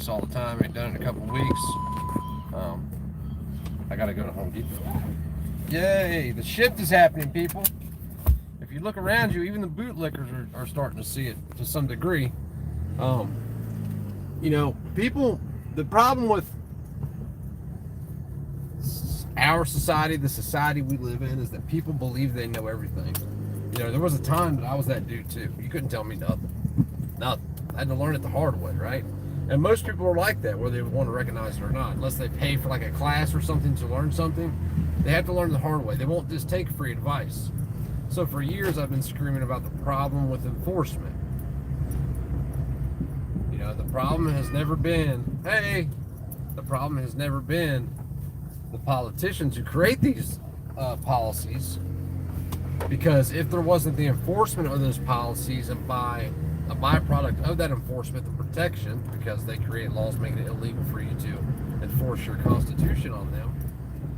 this all the time. Ain't done it in a couple weeks. I gotta go to Home Depot. Yay! The shift is happening, people. If you look around you, even the bootlickers are starting to see it to some degree. You know, people. The problem with our society, the society we live in, is that people believe they know everything. You know, there was a time that I was that dude too. You couldn't tell me nothing. Nothing. I had to learn it the hard way, right? And most people are like that, whether they want to recognize it or not. Unless they pay for like a class or something to learn something, they have to learn the hard way. They won't just take free advice. So for years, I've been screaming about the problem with enforcement. You know, the problem has never been, hey, the problem has never been the politicians who create these policies. Because if there wasn't the enforcement of those policies, and by a byproduct of that enforcement, the protection, because they create laws making it illegal for you to enforce your constitution on them,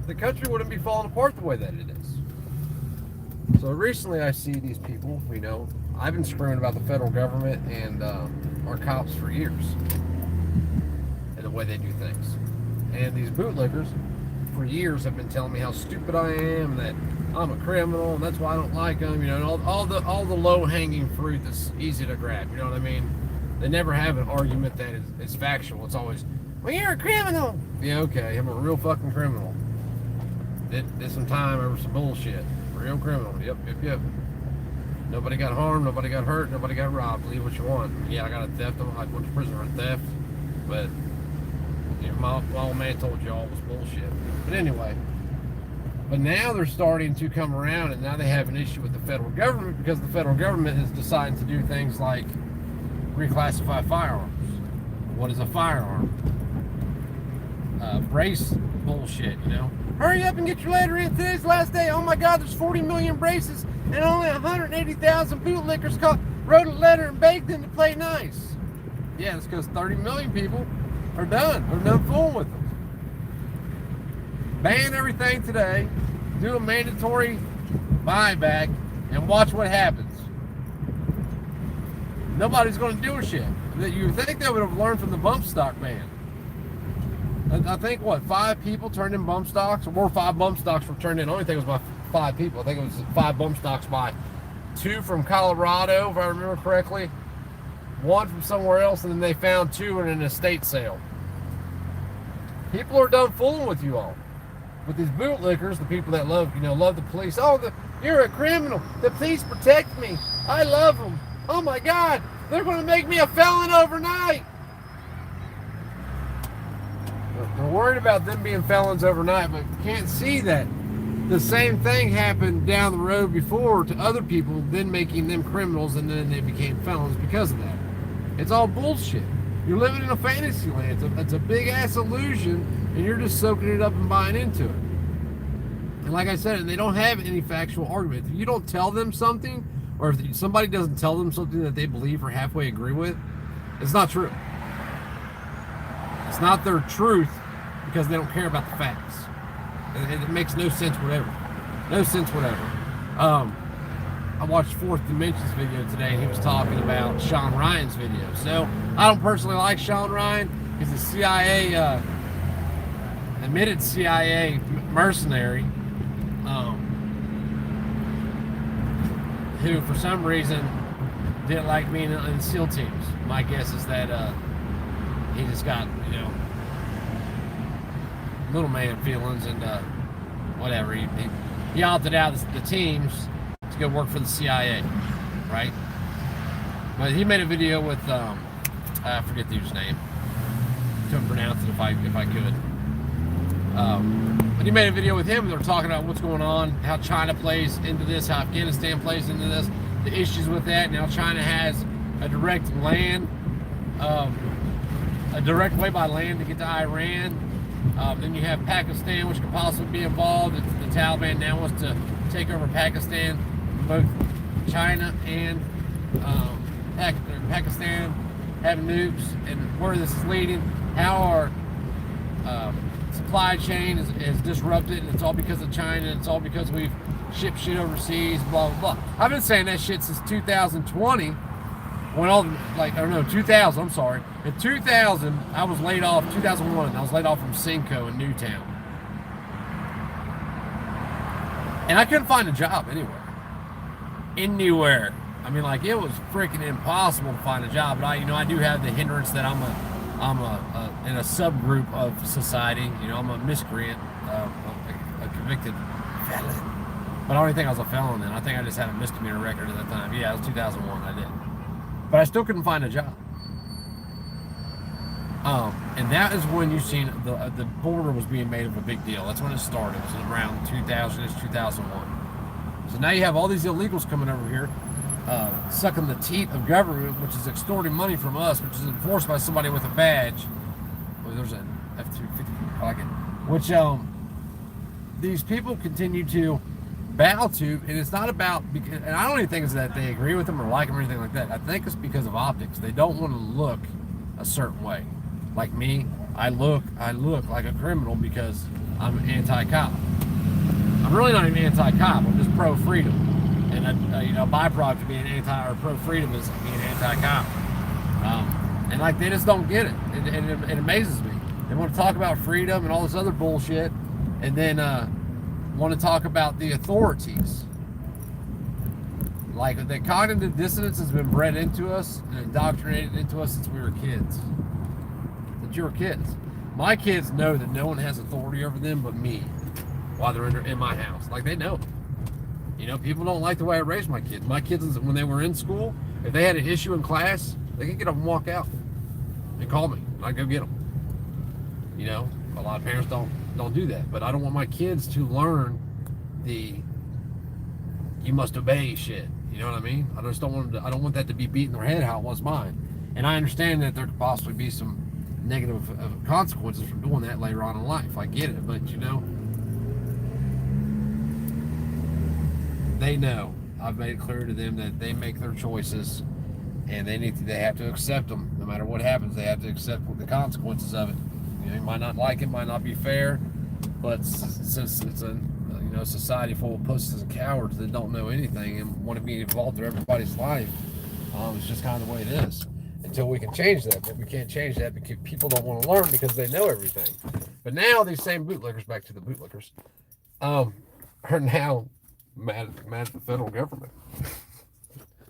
the country wouldn't be falling apart the way that it is. So recently I see these people, you know, I've been screaming about the federal government and our cops for years and the way they do things. And these bootlickers for years have been telling me how stupid I am, that I'm a criminal, and that's why I don't like them, you know, and all the low-hanging fruit that's easy to grab, you know what I mean? They never have an argument that is factual. It's always, well, you're a criminal. Yeah, okay, I'm a real fucking criminal. Did some time over some bullshit. Real criminal. Yep. Nobody got harmed, nobody got hurt, nobody got robbed. Believe what you want. Yeah, I got a theft. I went to prison for theft, but you know, my old man told you all it was bullshit. But anyway. But now they're starting to come around, and now they have an issue with the federal government because the federal government is deciding to do things like reclassify firearms. What is a firearm? Brace bullshit, you know. Hurry up and get your letter in. Today's the last day. Oh my God, there's 40 million braces, and only 180,000 bootlickers wrote a letter and begged them to play nice. Yeah, it's because 30 million people are done. They're done fooling with them. Ban everything today, do a mandatory buyback, and watch what happens. Nobody's going to do a shit. You think they would have learned from the bump stock ban. I think, 5 people turned in bump stocks? Or 5 bump stocks were turned in. I don't think it was by 5 people. I think it was 5 bump stocks by 2 from Colorado, if I remember correctly. 1 from somewhere else, and then they found 2 in an estate sale. People are done fooling with you all. With these bootlickers, the people that love the police. Oh, you're a criminal. The police protect me. I love them. Oh my God, they're going to make me a felon overnight. They're worried about them being felons overnight, but can't see that the same thing happened down the road before to other people, then making them criminals, and then they became felons because of that. It's all bullshit. You're living in a fantasy land. It's a big ass illusion, and you're just soaking it up and buying into it. And like I said, they don't have any factual argument. If you don't tell them something, or if somebody doesn't tell them something that they believe or halfway agree with, it's not true. It's not their truth because they don't care about the facts. It makes no sense whatever. No sense whatever. I watched Fourth Dimension's video today, and he was talking about Sean Ryan's video. So I don't personally like Sean Ryan. He's a CIA, admitted CIA mercenary, who for some reason didn't like being in SEAL teams. My guess is that he just got, little man feelings, and whatever. He opted out of the teams to go work for the CIA, right? But he made a video with I forget the dude's name. Couldn't pronounce it if I could. But he made a video with him. They were talking about what's going on, how China plays into this, how Afghanistan plays into this, the issues with that. Now China has a direct way by land to get to Iran. Then you have Pakistan, which could possibly be involved. The Taliban now wants to take over Pakistan. Both China and Pakistan have nukes, and where this is leading, how our supply chain is disrupted, and it's all because of China, and it's all because we've shipped shit overseas, blah, blah, blah. I've been saying that shit since 2020, when 2000, I'm sorry. In 2000, I was laid off. 2001, I was laid off from Cinco in Newtown, and I couldn't find a job anywhere. Anywhere. I mean, like, it was freaking impossible to find a job. But I do have the hindrance that I'm in a subgroup of society. I'm a miscreant, a convicted felon. But I don't even think I was a felon then. I think I just had a misdemeanor record at that time. Yeah, it was 2001. I did. But I still couldn't find a job. And that is when you seen the border was being made of a big deal. That's when it started. It was around 2000-ish, 2001. So now you have all these illegals coming over here, sucking the teat of government, which is extorting money from us, which is enforced by somebody with a badge. Well, there's an F-250, I like it. Which these people continue to bow to, and it's not about, and I don't even think it's that they agree with them or like them or anything like that. I think it's because of optics. They don't want to look a certain way. Like me, I look like a criminal because I'm anti-cop. I'm really not even anti-cop. I'm just pro-freedom, and a byproduct of being anti or pro-freedom is being anti-cop. And like, they just don't get it. It amazes me. They want to talk about freedom and all this other bullshit, and then want to talk about the authorities. Like, the cognitive dissonance has been bred into us and indoctrinated into us since we were kids. Since you were kids. My kids know that no one has authority over them but me while they're in my house. Like, they know. People don't like the way I raised my kids. My kids, when they were in school, if they had an issue in class, they could get up and walk out and call me. I'd go get them. A lot of parents don't do that. But I don't want my kids to learn you must obey shit. You know what I mean? I just don't want them to, I don't want that to be beating their head how it was mine. And I understand that there could possibly be some negative consequences from doing that later on in life. I get it, but they know. I've made it clear to them that they make their choices, and they have to accept them. No matter what happens, they have to accept the consequences of it. You might not like it, might not be fair, but since it's a society full of pussies and cowards that don't know anything and want to be involved in everybody's life, it's just kind of the way it is. Until we can change that, but we can't change that because people don't want to learn because they know everything. But now these same bootlickers, back to the bootlickers, are now mad at the federal government.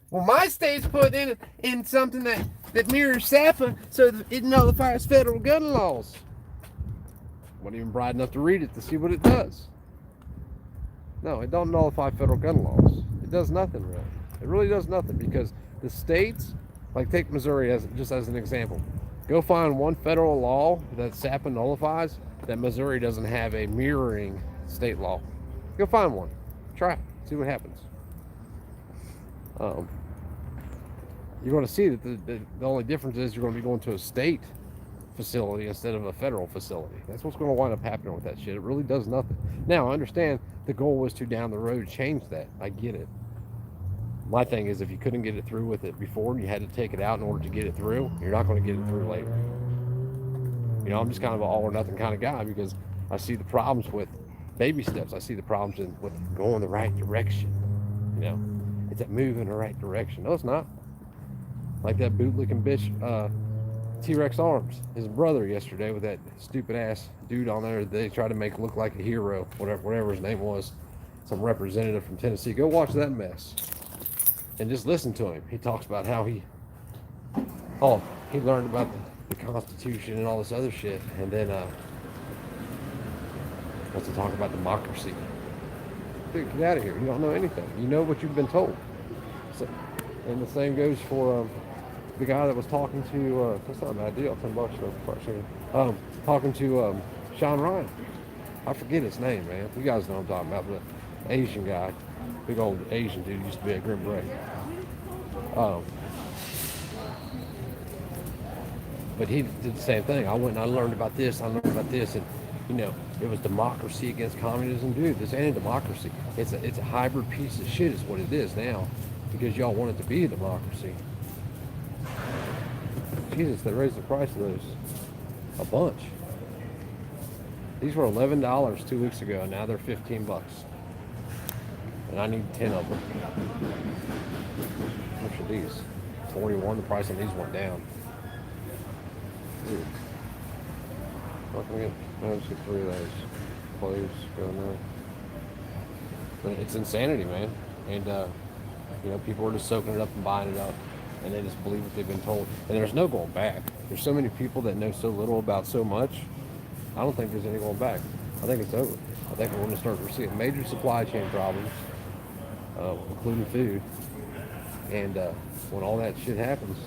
Well, my state's put in something that mirrors SAPA so that it nullifies federal gun laws. Wasn't even bright enough to read it to see what it does. No, it don't nullify federal gun laws. It does nothing, really. It really does nothing, because the states, like, take Missouri as an example. Go find one federal law that SAPA nullifies that Missouri doesn't have a mirroring state law. Go find one. Try it. See what happens. You're going to see that the only difference is you're going to be going to a state facility instead of a federal facility. That's what's going to wind up happening with that shit. It really does nothing. Now, I understand the goal was to down the road change that. I get it. My thing is, if you couldn't get it through with it before and you had to take it out in order to get it through, you're not going to get it through later. I'm just kind of an all or nothing kind of guy, because I see the problems with baby steps. I see the problems with going the right direction. It's that move in the right direction. No, it's not. Like that bootlicking bitch, T-Rex Arms, his brother yesterday, with that stupid ass dude on there that they tried to make look like a hero, whatever his name was, some representative from Tennessee. Go watch that mess and just listen to him. He talks about how he learned about the Constitution and all this other shit, and then wants to talk about democracy. Dude, get out of here. You don't know anything. You know what you've been told. So, and the same goes for the guy that was talking to, that's not a bad deal, $10 talking to Sean Ryan. I forget his name, man. You guys know what I'm talking about, the Asian guy, big old Asian dude, used to be a Grim Beret. But he did the same thing. I went and I learned about this, and it was democracy against communism. Dude, this ain't a democracy. It's a hybrid piece of shit is what it is now, because y'all want it to be a democracy. Jesus, they raised the price of those a bunch. These were $11 2 weeks ago, and now they're $15. And I need 10 of them. How much are these? 41. The price on these went down. Dude. Not gonna get, I'll just get 3 of those. Clothes, go in there. But it's insanity, man. And, you know, people are just soaking it up and buying it up. And they just believe what they've been told. And there's no going back. There's so many people that know so little about so much. I don't think there's any going back. I think it's over. I think we're going to start seeing major supply chain problems, including food. And when all that shit happens,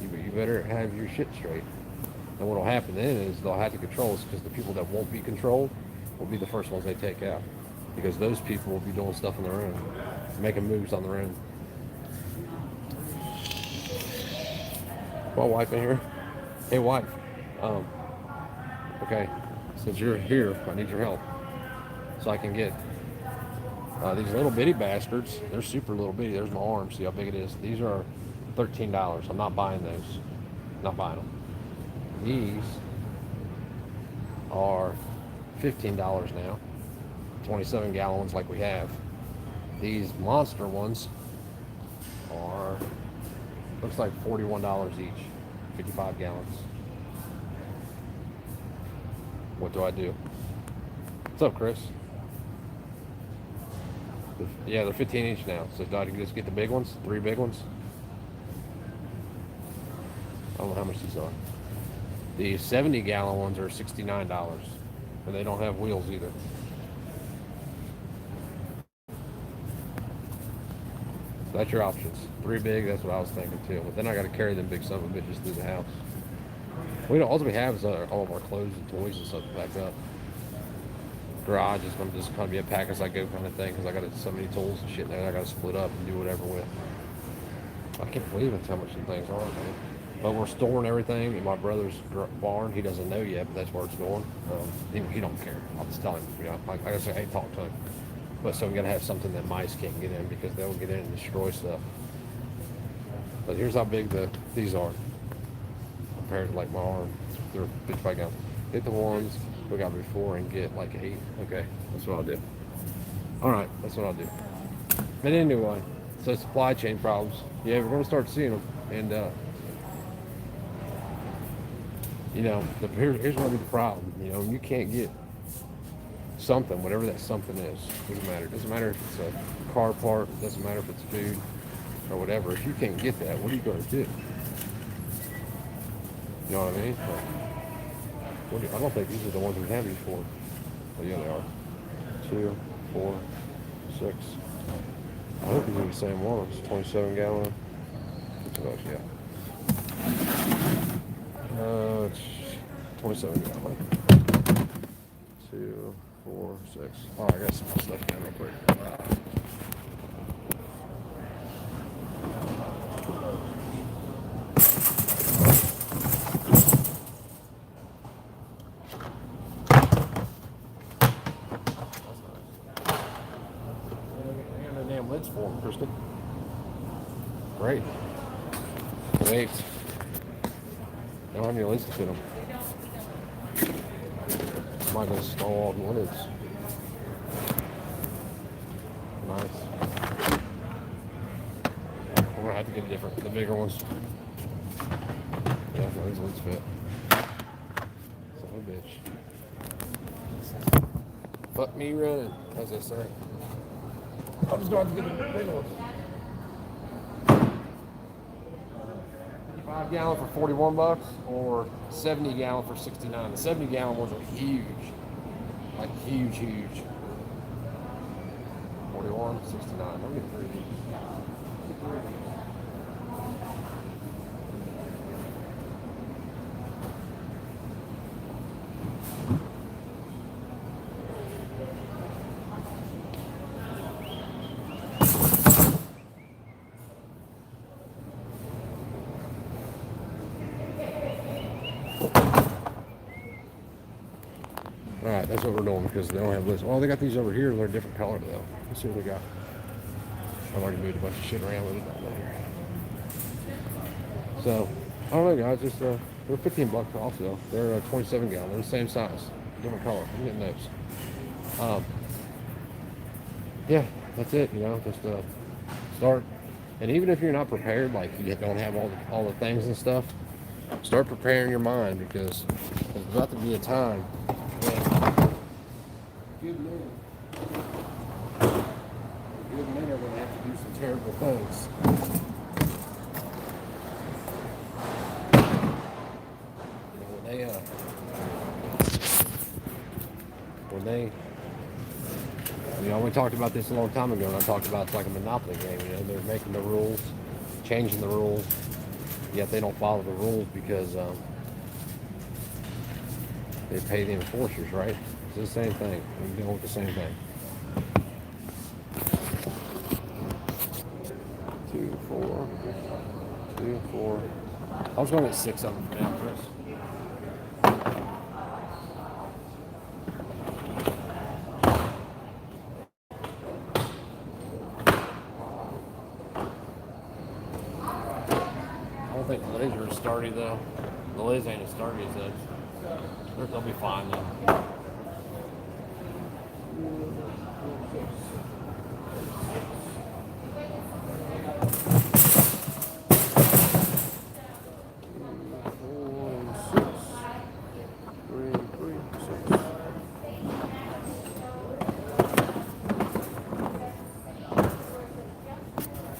you better have your shit straight. And what will happen then is they'll have to control us because the people that won't be controlled will be the first ones they take out. Because those people will be doing stuff on their own, making moves on their own. My wife in here. Hey, wife. Okay, since you're here, I need your help. So I can get these little bitty bastards. They're super little bitty. There's my arm. See how big it is? These are $13. I'm not buying those. Not buying them. These are $15 now. 27-gallon ones like we have. These monster ones are, looks like $41 each. 55 gallons. What do I do? What's up, Chris? Yeah, they're 15 each now. So do I just get the big ones? 3 big ones? I don't know how much these are. The 70-gallon ones are $69. And they don't have wheels either. So that's your options. 3 big, that's what I was thinking too. But then I got to carry them big son of a bitches through the house. All we have is all of our clothes and toys and stuff back up. Garage is going to just kind of be a pack as I go kind of thing because I got so many tools and shit in there I got to split up and do whatever with. I can't believe that's how much some things are, man. But we're storing everything in my brother's barn. He doesn't know yet, but that's where it's going. He don't care. I'll just tell him. You know, I gotta say, hey, talk to him. But so we gotta have something that mice can't get in because they'll get in and destroy stuff. But here's how big these are compared to like my arm. They're 55 gallons. Get the ones we got before and get like 8. Okay, that's what I'll do. All right, that's what I'll do. But anyway, so supply chain problems. Yeah, we're gonna start seeing them, and you know, here's gonna be the problem. You know, you can't get something, whatever that something is. Doesn't matter. It doesn't matter if it's a car part. It doesn't matter if it's food or whatever. If you can't get that, what are you gonna do? You know what I mean? I don't think these are the ones we have before. But yeah, they are. 2, 4, 6. I hope these are the same ones. 27 gallon. Yeah. It's 27 gallon. 2, 4, 6. Oh, I got some more stuff down real quick. Lids for them, Kristen. Great. Wait. I don't have any lids to fit them. I might just install all the lids. Nice. I'm gonna have to get the bigger ones. Yeah, these lids fit. Son of a bitch. Fuck me running, as they say. I'm just going to get the big ones. 5 gallon for 41 bucks or 70 gallon for 69. The 70 gallon ones are huge. Like huge. 41, 69. Let me get 3 of these. Alright, that's what we're doing because they don't have lists. Oh, they got these over here. They're a different color though. Let's see what they got. I've already moved a bunch of shit around with it down there. So, I don't know, guys. Just they're 15 bucks also. They're 27 gallon. They're the same size, different color. I'm getting those. Yeah, that's it. You know, just start. And even if you're not prepared, like you don't have all the things and stuff, Start preparing your mind, because there's about to be a time when good men, good men are going to have to do some terrible things. When they, we talked about this a long time ago, and I talked about it's like a Monopoly game. They're making the rules, changing the rules, yet they don't follow the rules because they pay the enforcers, right? It's the same thing. We're dealing with the same thing. 2, 4, 2, 4. I was going to get 6 of them for now, Chris. I don't think the lids are as sturdy though. The lids ain't as sturdy as those. They'll be fine though.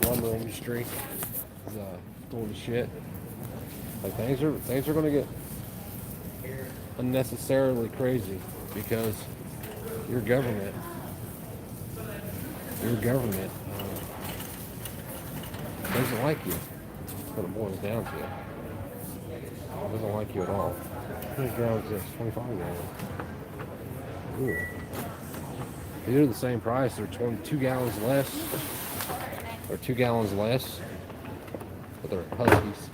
Lumber industry is full of shit. Like things are going to get unnecessarily crazy because your government doesn't like you. That's what it boils down to. It doesn't like you at all. How many gallons is this? 25 gallons. Ooh. These are the same price. They're 22 gallons less. Or 2 gallons less. But they're Huskies.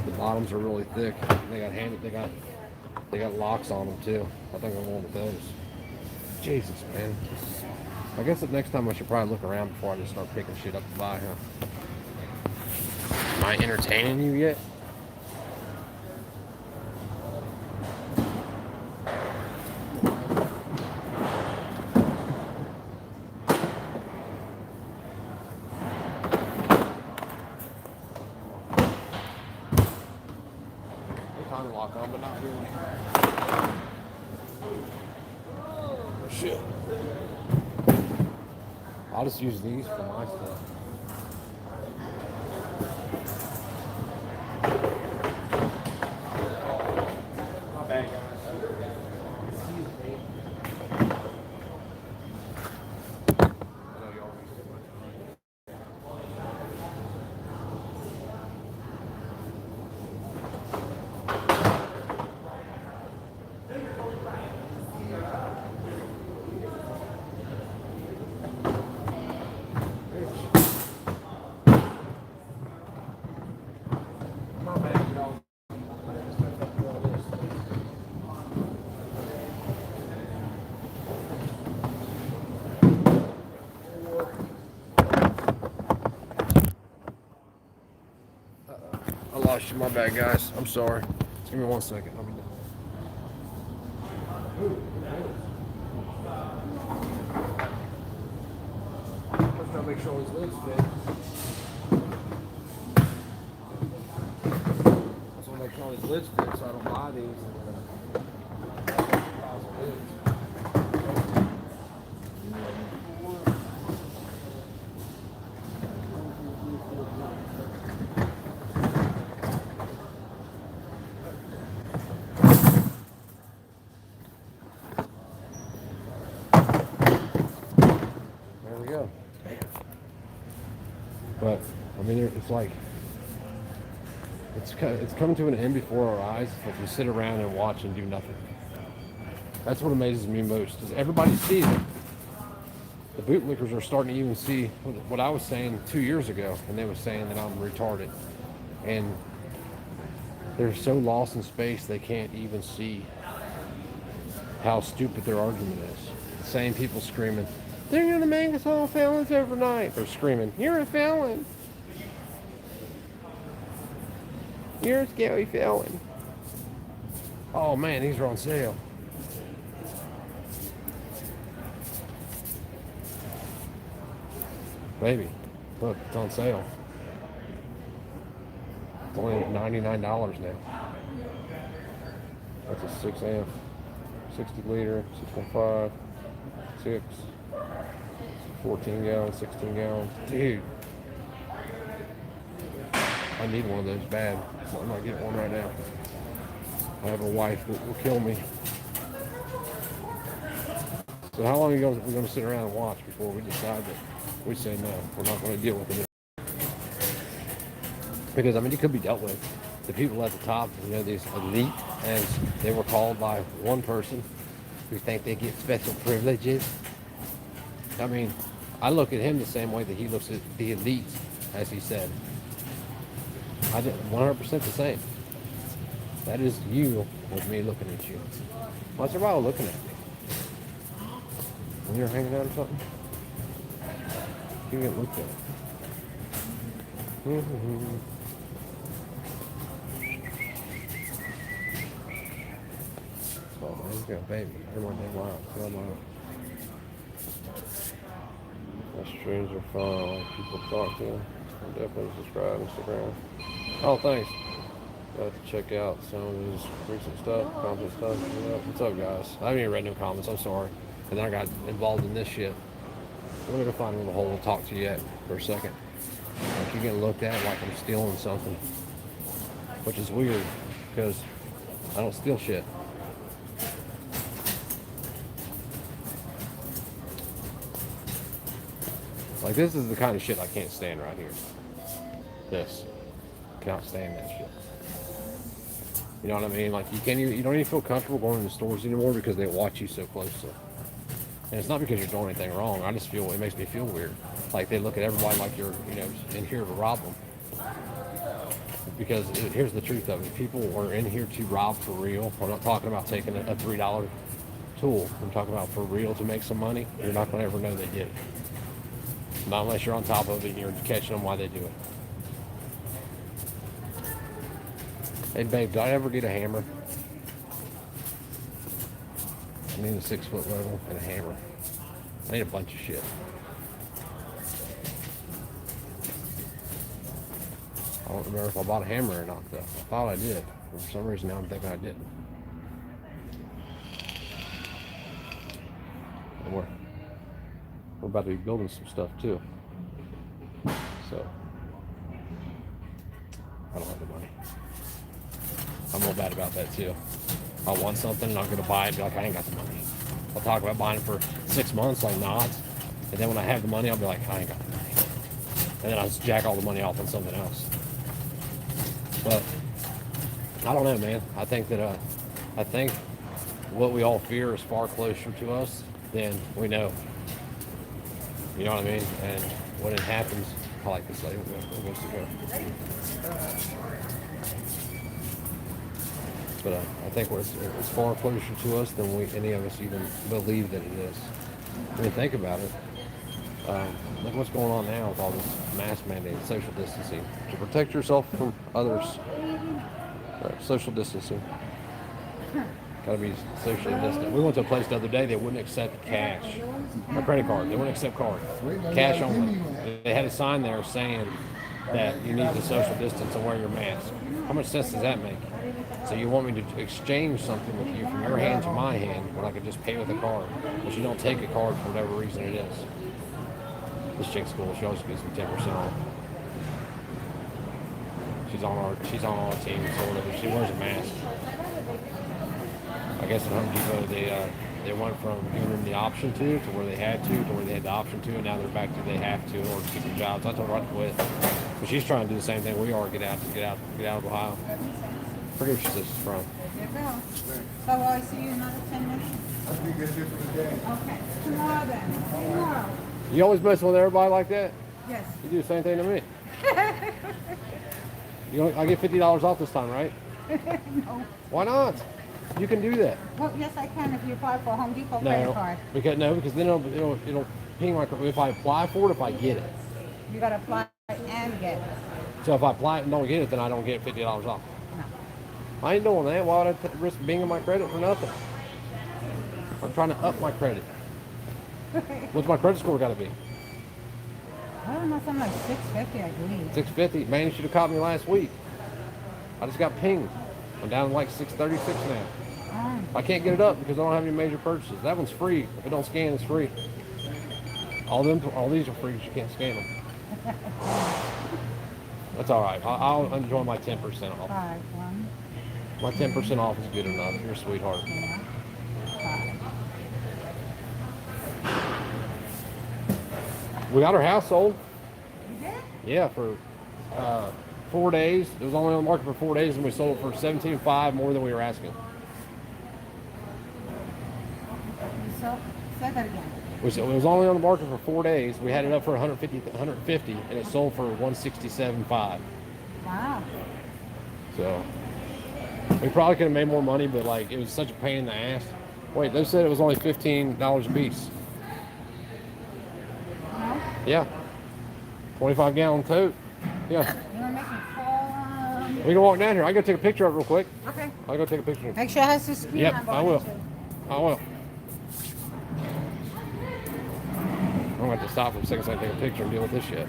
The bottoms are really thick. They got locks on them too. I think I'm going with those. Jesus, man. I guess the next time I should probably look around before I just start picking shit up to buy, huh? Am I entertaining you yet? Lock on, but not really. Shit. I'll just use these for my stuff. My bad, guys. I lost you. My bad, guys. I'm sorry. Just give me 1 second. I'll be done. First, gotta make sure all these lids fit. That's what make sure all these lids fit, so I don't buy these and lids. But I mean, it's like it's coming to an end before our eyes if we sit around and watch and do nothing. That's what amazes me most, is everybody sees it. The bootlickers are starting to even see what I was saying 2 years ago, and they were saying that I'm retarded, and they're so lost in space they can't even see how stupid their argument is. The same people screaming, "They're gonna make us all felons overnight." They're screaming, "You're a felon. You're a scary felon." Oh man, these are on sale. Baby, look, it's on sale. Only $99 now. That's a 6 amp, 60 liter, 6.5, 6, 14 gallons, 16 gallons. Dude, I need one of those bad. So I'm not getting one right now. I have a wife that will kill me. So how long are we going to sit around and watch before we decide that we say no, we're not going to deal with it? Because, I mean, it could be dealt with. The people at the top, you know, these elite, as they were called by one person, who think they get special privileges. I mean, I look at him the same way that he looks at the elites, as he said. I did 100% the same. That is you with me looking at you. Why's everybody looking at me? When you're hanging out or something? You get looked at. Oh, he's got a baby. Everyone did wild. Come on. My streams are fun. I like people to talk to. I'm definitely subscribe to Instagram. Oh, thanks. Got to check out some of his recent stuff, content stuff. What's up, guys? I haven't even read no comments. I'm sorry. And then I got involved in this shit. I'm going to go find a little hole to talk to you at for a second. Like, you're getting looked at like I'm stealing something. Which is weird, because I don't steal shit. Like, this is the kind of shit I can't stand right here. This. Cannot stand that shit. You know what I mean? Like, you don't even feel comfortable going into stores anymore because they watch you so closely. And it's not because you're doing anything wrong. I just feel, it makes me feel weird. Like, they look at everybody like you're, you know, in here to rob them. Because here's the truth of it. People are in here to rob for real. I'm not talking about taking a $3 tool. I'm talking about for real to make some money. You're not going to ever know they did it. Not unless you're on top of it and you're catching them while they do it. Hey, babe, did I ever get a hammer? I need a 6-foot level and a hammer. I need a bunch of shit. I don't remember if I bought a hammer or not, though. I thought I did. For some reason, now I'm thinking I didn't. And we're about to be building some stuff, too. So, I don't have the money. I'm a little bad about that too. I want something and I'm gonna buy it and be like, I ain't got the money. I'll talk about buying it for 6 months, like not. And then when I have the money, I'll be like, I ain't got the money. And then I'll just jack all the money off on something else. But I don't know, man. I think what we all fear is far closer to us than we know. You know what I mean? And when it happens, I like this lady. We'll go. But I think it's far closer to us than any of us even believe that it is. I mean, think about it. Look what's going on now with all this mask mandate, social distancing. To protect yourself from others, social distancing. Gotta be socially distant. We went to a place the other day, they wouldn't accept cash. Or credit card, they wouldn't accept card. Cash only. They had a sign there saying that you need to social distance and wear your mask. How much sense does that make? So you want me to exchange something with you from your hand to my hand when I could just pay with a card, but you don't take a card for whatever reason it is. This chick's cool. She always gives me 10% off. She's on our team, sort of. She wears a mask. I guess at Home Depot they went from giving them the option to where they had to where they had the option to, and now they're back to they have to in order to keep their jobs. I told her I'd quit, but she's trying to do the same thing we are. Get out of Ohio. I forget where she says she's from. So I'll see you in another 10 minutes? That's be good for the day. Okay. Tomorrow then. Tomorrow. You always mess with everybody like that? Yes. You do the same thing to me. I get $50 off this time, right? No. Why not? You can do that. Well, yes, I can if you apply for a Home Depot credit card. Because then it'll ping my if I apply for it, if I get it. You got to apply and get it. So if I apply it and don't get it, then I don't get $50 off. No. I ain't doing that. Why would I risk binging my credit for nothing? I'm trying to up my credit. What's my credit score got to be? I don't know, something like 650, I believe. 650. Man, you should have caught me last week. I just got pinged. I'm down to like 636 now. Oh. I can't get it up because I don't have any major purchases. That one's free. If it don't scan, it's free. All these are free. You can't scan them. That's all right. I'll enjoy my 10% off. 5, 1, My 10% off is good enough. You're a sweetheart. 5. We got our house sold. You did? Yeah, for 4 days. It was only on the market for 4 days, and we sold it for $17,500 more than we were asking. So, say that again. It was only on the market for 4 days. We had it up for 150, and it sold for 167.5. Wow. So we probably could have made more money, but like it was such a pain in the ass. Wait, they said it was only $15 a piece. No? Yeah, 25-gallon tote. Yeah, You want to make a call? we can walk down here. I gotta take a picture of it real quick. Okay. I'll go take a picture. Make sure it has the screen Yep, on I it, will. too. I will. I'm gonna have to stop for a second so I can take a picture and deal with this shit.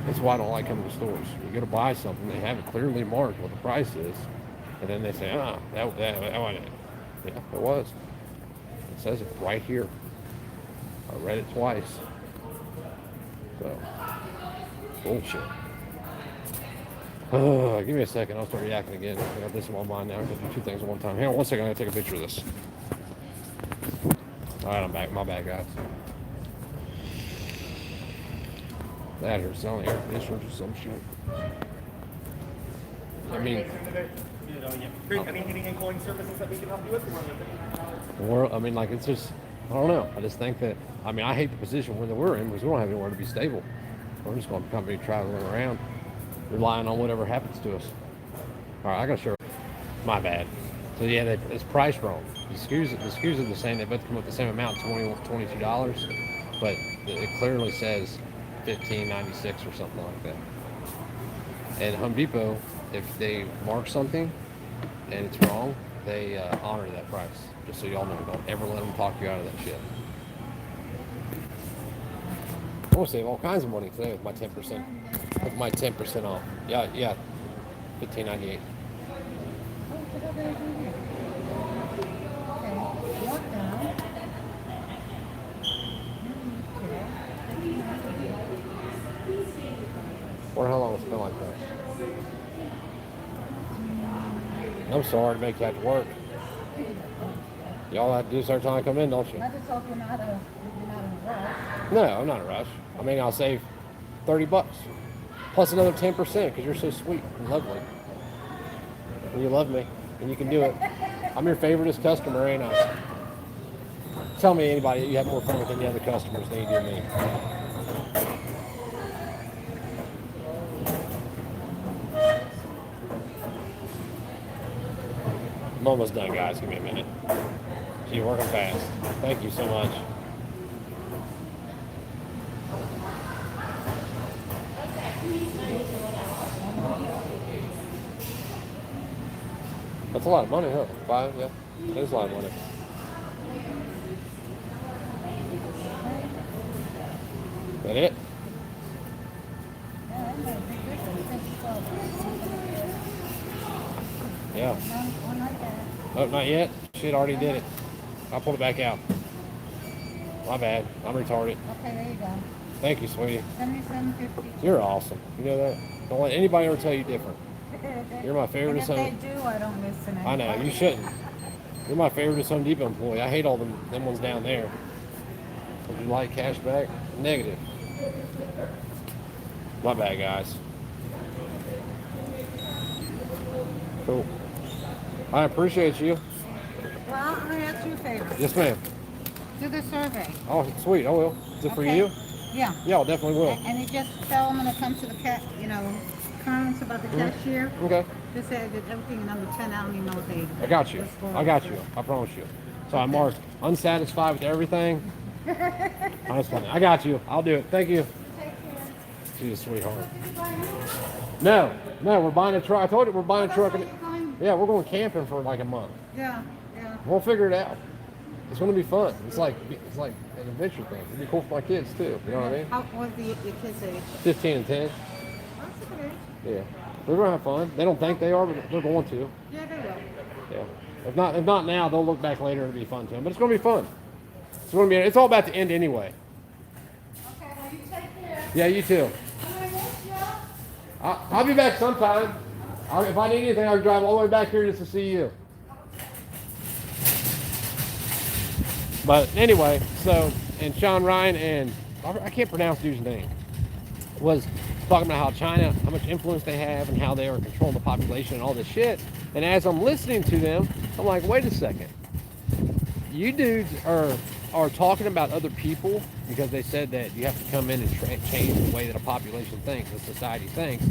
That's why I don't like coming to stores. You go to buy something, they have it clearly marked what the price is, and then they say, that wasn't it. Yeah, it was. It says it right here. I read it twice. So, bullshit. Give me a second. I'll start yakking again. I got this in my mind now. I can do two things at one time. Hang on one second. I'm going to take a picture of this. All right, I'm back. My bad, guys. That or selling air conditioners or some shit. I mean, Any heating and cooling services that we can help you with? I mean, like, it's just, I don't know. I just think that, I mean, I hate the position where we're in because we don't have anywhere to be stable. We're just going to be traveling around, relying on whatever happens to us. All right, I got to show. My bad. So yeah, it's priced wrong. The SKUs are the same. They both come up the same amount, $22, but it clearly says $15.96 or something like that. And Home Depot, if they mark something and it's wrong, they honor that price. Just so y'all know, don't ever let them talk you out of that shit. I want to save all kinds of money today with my 10%. With my 10% off. Yeah, $15.98. Wonder how long it's been like that. I'm sorry to make you have to work. Y'all have to do start time to come in, don't you? I just hope you're not in a rush. No, I'm not in a rush. I mean, I'll save $30 plus another 10% because you're so sweet and lovely. And you love me, and you can do it. I'm your favoriteest customer, ain't I? Tell me anybody you have more fun with any other customers than you do me. I'm almost done, guys. Give me a minute. So you're working fast. Thank you so much. That's a lot of money, huh? 5, yeah. That is a lot of money. That it? Yeah, that made a big difference. Thank you so much. Yeah. One like that. Oh, not yet? Shit, already did it. I'll pull it back out. My bad. I'm retarded. Okay, there you go. Thank you, sweetie. $77.50. You're awesome. You know that? Don't let anybody ever tell you different. You're my favorite. And if they do, I don't listen. I know, you shouldn't. You're my favorite Home Depot employee. I hate all them ones down there. Would you like cash back? Negative. My bad, guys. Cool. I appreciate you. Well, I'm going to ask you a favor. Yes, ma'am. Do the survey. Oh, sweet. I will. Is it for Okay. you? Yeah. Yeah, I definitely will. And you just tell them when it comes to the comments about the cashier. Okay. Just say that everything number 10, I don't even know what they. I got you. just go I got over. you. I promise you. So I marked unsatisfied with everything. That's funny. I got you. I'll do it. Thank you. Take care. She's a sweetheart. No, we're buying a truck. I told you we're buying a truck. That's why you're going- Yeah, we're going camping for like a month. Yeah. We'll figure it out. It's going to be fun. It's like an adventure thing. It'd be cool for my kids too. You know what I mean? How old are your kids' age? 15 and 10. That's a good age. Yeah. They're gonna have fun. They don't think they are, but they're going to. Yeah, they will. Yeah. If not now, they'll look back later and it'll be fun to them. But it's gonna be fun. It's gonna be. It's all about to end anyway. Okay, well, you take care. Yeah, you too. I'll be back sometime. If I need anything, I'll drive all the way back here just to see you. But anyway, so, and Sean Ryan and, I can't pronounce the dude's name, was talking about how China, how much influence they have and how they are controlling the population and all this shit. And as I'm listening to them, I'm like, wait a second. You dudes are talking about other people because they said that you have to come in and change the way that a population thinks, a society thinks,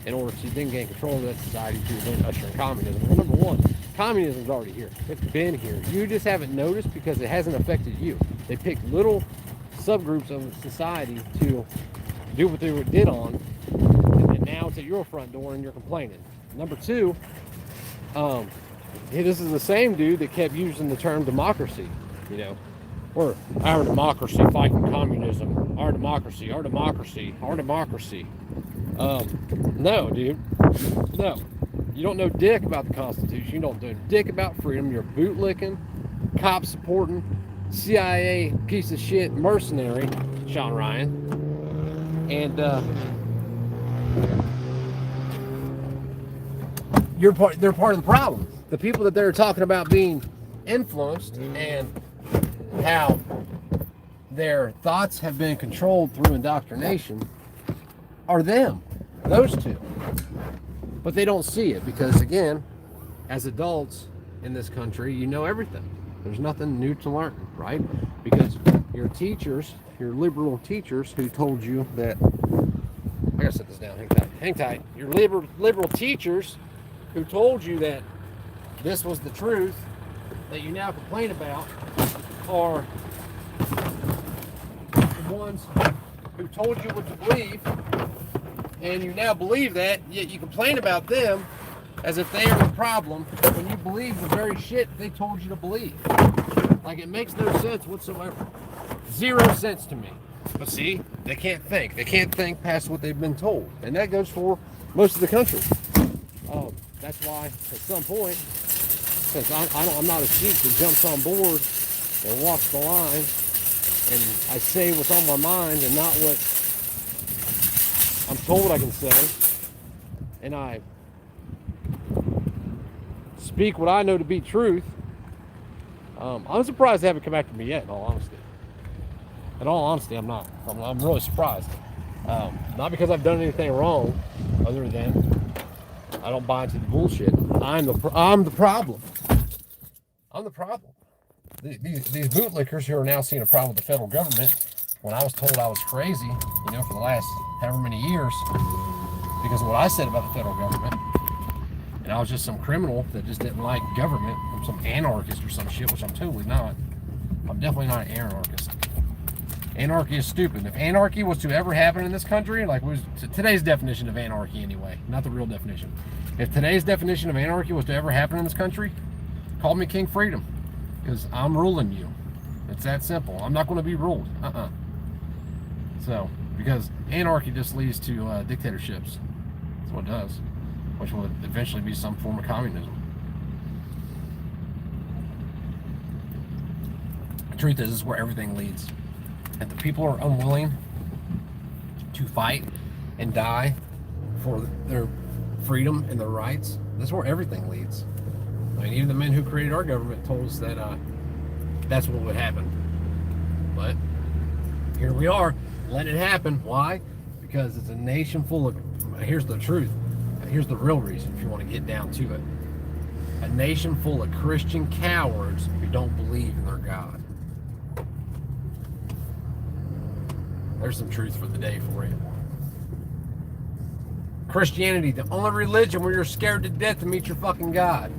in order to then gain control of that society to then usher in communism. Well, number one, communism is already here. It's been here. You just haven't noticed because it hasn't affected you. They picked little subgroups of society to do what they did on, and now it's at your front door and you're complaining. Number two, this is the same dude that kept using the term democracy, you know, or our democracy fighting communism, our democracy, our democracy, our democracy. No, dude, no. You don't know dick about the Constitution. You don't know dick about freedom. You're a bootlicking, cop supporting, CIA piece of shit mercenary, Sean Ryan. And they're part of the problem. The people that they're talking about being influenced and how their thoughts have been controlled through indoctrination are them, those two. But they don't see it because, again, as adults in this country, you know everything. There's nothing new to learn, right? Because your teachers, your liberal teachers who told you that, I gotta set this down, hang tight. Your liberal teachers who told you that this was the truth that you now complain about are the ones who told you what to believe, and you now believe that, yet you complain about them as if they are the problem when you believe the very shit they told you to believe. Like, it makes no sense whatsoever. 0 sense to me. But see, they can't think. They can't think past what they've been told. And that goes for most of the country. That's why, at some point, since I'm not a sheep that jumps on board and walks the line, and I say what's on my mind and not what I'm told I can say, and I speak what I know to be truth, I'm surprised they haven't come after me yet, in all honesty. In all honesty, I'm not. I'm really surprised. Not because I've done anything wrong, other than I don't buy into the bullshit. I'm the problem. I'm the problem. These bootlickers who are now seeing a problem with the federal government, when I was told I was crazy, you know, for the last however many years, because of what I said about the federal government, and I was just some criminal that just didn't like government, I'm some anarchist or some shit, which I'm totally not. I'm definitely not an anarchist. Anarchy is stupid. If anarchy was to ever happen in this country, like was today's definition of anarchy anyway, not the real definition. If today's definition of anarchy was to ever happen in this country, call me King Freedom, because I'm ruling you. It's that simple. I'm not going to be ruled. So, because anarchy just leads to dictatorships. That's what it does, which will eventually be some form of communism. The truth is where everything leads. If the people are unwilling to fight and die for their freedom and their rights, that's where everything leads. I mean, even the men who created our government told us that that's what would happen. But here we are, letting it happen. Why? Because it's a nation full of, here's the truth, here's the real reason if you want to get down to it. A nation full of Christian cowards who don't believe in their God. There's some truth for the day for you. Christianity, the only religion where you're scared to death to meet your fucking God.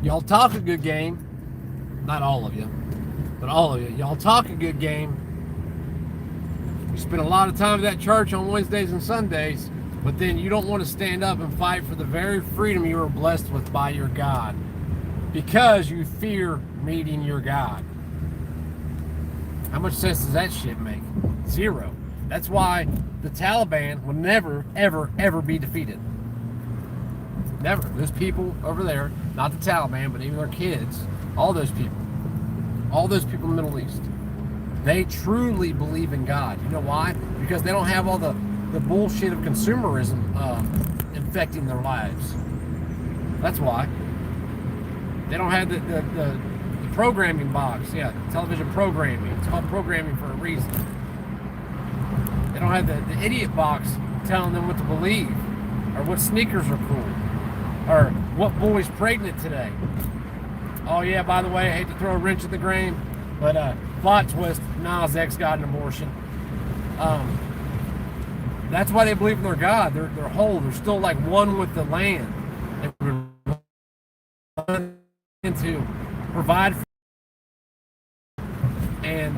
Y'all talk a good game. Not all of you, but all of you. Y'all talk a good game. You spend a lot of time at that church on Wednesdays and Sundays, but then you don't want to stand up and fight for the very freedom you were blessed with by your God because you fear meeting your God. How much sense does that shit make? 0. That's why the Taliban will never, ever, ever be defeated. Never. Those people over there, not the Taliban, but even their kids, all those people in the Middle East, they truly believe in God. You know why? Because they don't have all the bullshit of consumerism infecting their lives. That's why. They don't have the programming box. Yeah, television programming. It's called programming for a reason. They don't have the idiot box telling them what to believe, or what sneakers are cool, or what boy's pregnant today. Oh yeah, by the way, I hate to throw a wrench at the grain, but plot twist, Nas X got an abortion. That's why they believe in their God. They're whole. They're still like one with the land. To provide for, and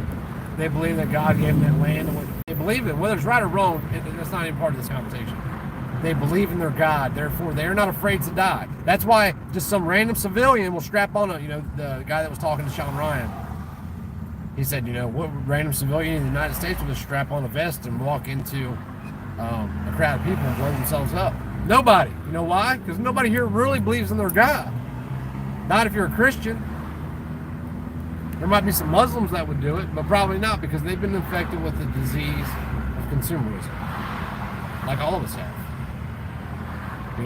they believe that God gave them that land, and what they believe in, whether it's right or wrong, that's not even part of this conversation. They believe in their God, therefore they are not afraid to die. That's why just some random civilian will strap on the guy that was talking to Sean Ryan. He said, what random civilian in the United States will just strap on a vest and walk into a crowd of people and blow themselves up? Nobody. You know why? Because nobody here really believes in their God. Not if you're a Christian. There might be some Muslims that would do it, but probably not, because they've been infected with the disease of consumerism, like all of us have.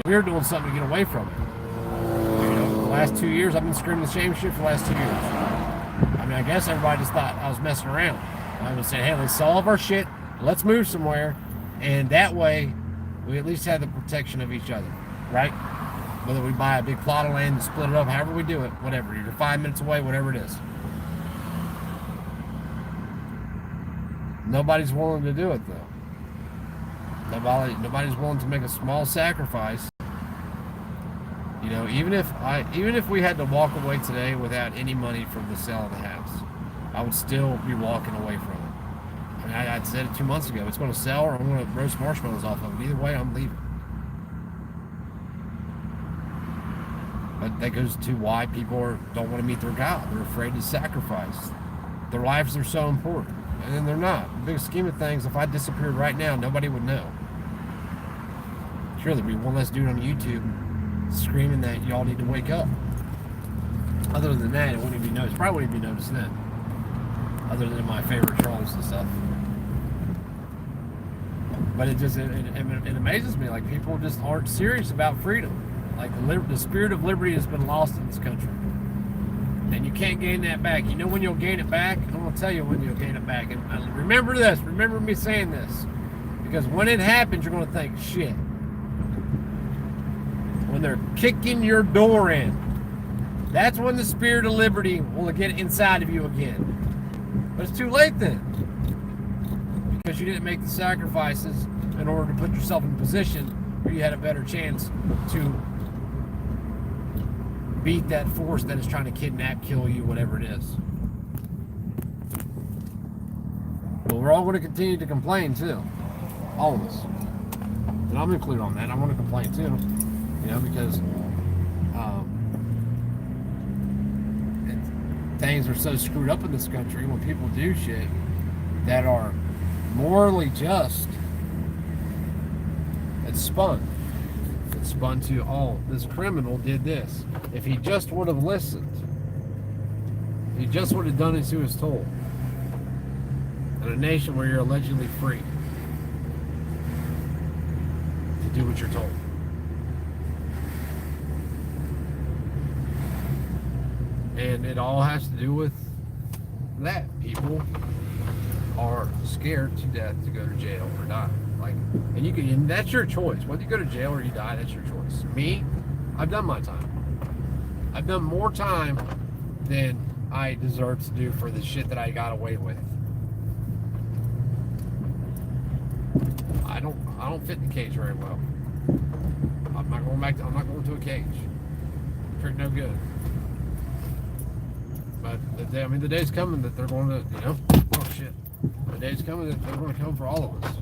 We're doing something to get away from it. The last 2 years, I've been screaming the same shit for the last 2 years. I mean, I guess everybody just thought I was messing around. I was saying, hey, let's sell all of our shit, let's move somewhere, and that way, we at least have the protection of each other, right? Whether we buy a big plot of land and split it up, however we do it, whatever. You're 5 minutes away, whatever it is. Nobody's willing to do it, though. Nobody's willing to make a small sacrifice. Even if we had to walk away today without any money from the sale of the house, I would still be walking away from it. I mean, I said it 2 months ago. It's going to sell, or I'm going to roast marshmallows off of it. Either way, I'm leaving. But that goes to why people don't want to meet their God. They're afraid to sacrifice. Their lives are so important. And they're not. In the big scheme of things, if I disappeared right now, nobody would know. Sure, there'd be one less dude on YouTube screaming that y'all need to wake up. Other than that, it wouldn't even be noticed. Probably wouldn't be noticed then. Other than my favorite trolls and stuff. But it amazes me. Like, people just aren't serious about freedom. Like, the spirit of liberty has been lost in this country. And you can't gain that back. You know when you'll gain it back? I'm going to tell you when you'll gain it back. And remember this. Remember me saying this. Because when it happens, you're going to think, shit. When they're kicking your door in, that's when the spirit of liberty will get inside of you again. But it's too late then. Because you didn't make the sacrifices in order to put yourself in a position where you had a better chance to beat that force that is trying to kidnap, kill you, whatever it is. But we're all going to continue to complain too. All of us. And I'm included on that. I want to complain too. Because things are so screwed up in this country when people do shit that are morally just. It's spun. It's spun to, this criminal did this. If he just would have listened, he just would have done as he was told. In a nation where you're allegedly free to do what you're told. And it all has to do with that. People are scared to death to go to jail or die. And that's your choice. Whether you go to jail or you die, that's your choice. Me, I've done my time. I've done more time than I deserve to do for the shit that I got away with. I don't fit in the cage very well. I'm not going to a cage. Pretty no good. But the day's coming that they're going to, oh shit. The day's coming that they're going to come for all of us.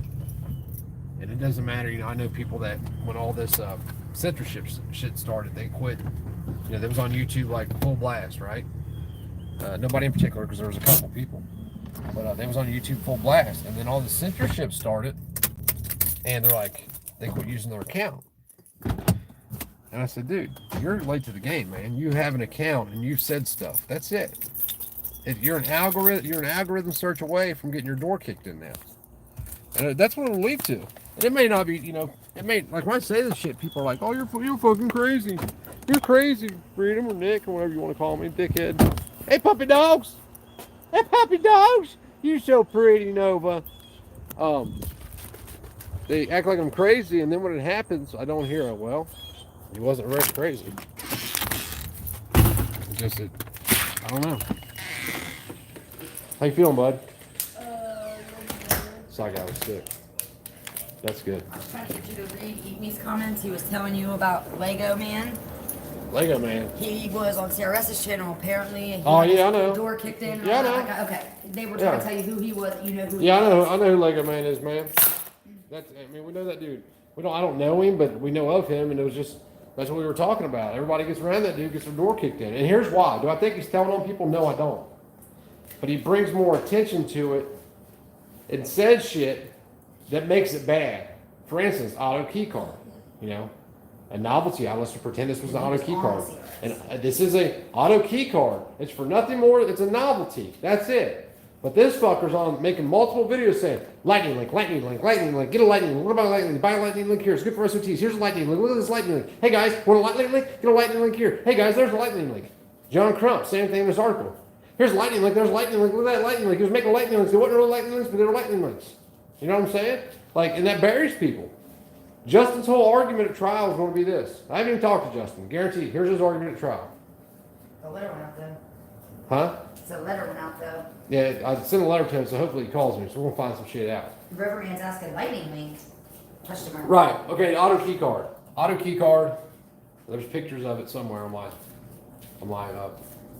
And it doesn't matter, I know people that when all this censorship shit started, they quit. That was on YouTube like full blast, right? Nobody in particular, because there was a couple people. But they was on YouTube full blast, and then all the censorship started, and they're like, they quit using their account. And I said, dude, you're late to the game, man. You have an account and you've said stuff. That's it. If you're an algorithm search away from getting your door kicked in now. And that's what it'll lead to. And it may not be, it may, like when I say this shit, people are like, oh, you're fucking crazy. You're crazy, Freedom or Nick or whatever you want to call me, dickhead. Hey, puppy dogs. Hey, puppy dogs. You so pretty, Nova. They act like I'm crazy, and then when it happens, I don't hear it. Well, he wasn't very crazy. It's just that, I don't know. How you feeling, bud? Sorry, I was sick. That's good. I was trying to get you to read Eatme's comments. He was telling you about Lego Man. Lego Man. He was on CRS's channel apparently. He Oh, had yeah, I his know. Door kicked in. Yeah, I know. Okay. They were trying to tell you who he was. You know who he Yeah, was. I know who Lego Man is, man. We know that dude. I don't know him, but we know of him, and it was just, that's what we were talking about. Everybody gets around that dude, gets their door kicked in. And here's why. Do I think he's telling on people? No, I don't. But he brings more attention to it and says shit that makes it bad. For instance, auto key card, a novelty. Let's pretend this was an auto key card. And this is a auto key card. It's for nothing more. It's a novelty. That's it. But this fucker's on making multiple videos saying, lightning link, lightning link, lightning link, get a lightning link. What about a lightning link? Buy a lightning link here. It's good for SOTs. Here's a lightning link. Look at this lightning link. Hey guys, want a lightning link? Get a lightning link here. Hey guys, there's a lightning link. John Crump, same thing in this article. Here's a lightning link, there's a lightning link. Look at that lightning link. He was making lightning links. There wasn't really lightning links, but they were lightning links. You know what I'm saying? And that buries people. Justin's whole argument at trial is going to be this. I haven't even talked to Justin. Guaranteed. Here's his argument at trial. The letter went out though. Huh? The letter went out though. Yeah, I sent a letter to him, so hopefully he calls me. So we're going to find some shit out. Riverman's asking lightning link. Question mark. Right. Okay, auto key card. Auto key card. There's pictures of it somewhere on my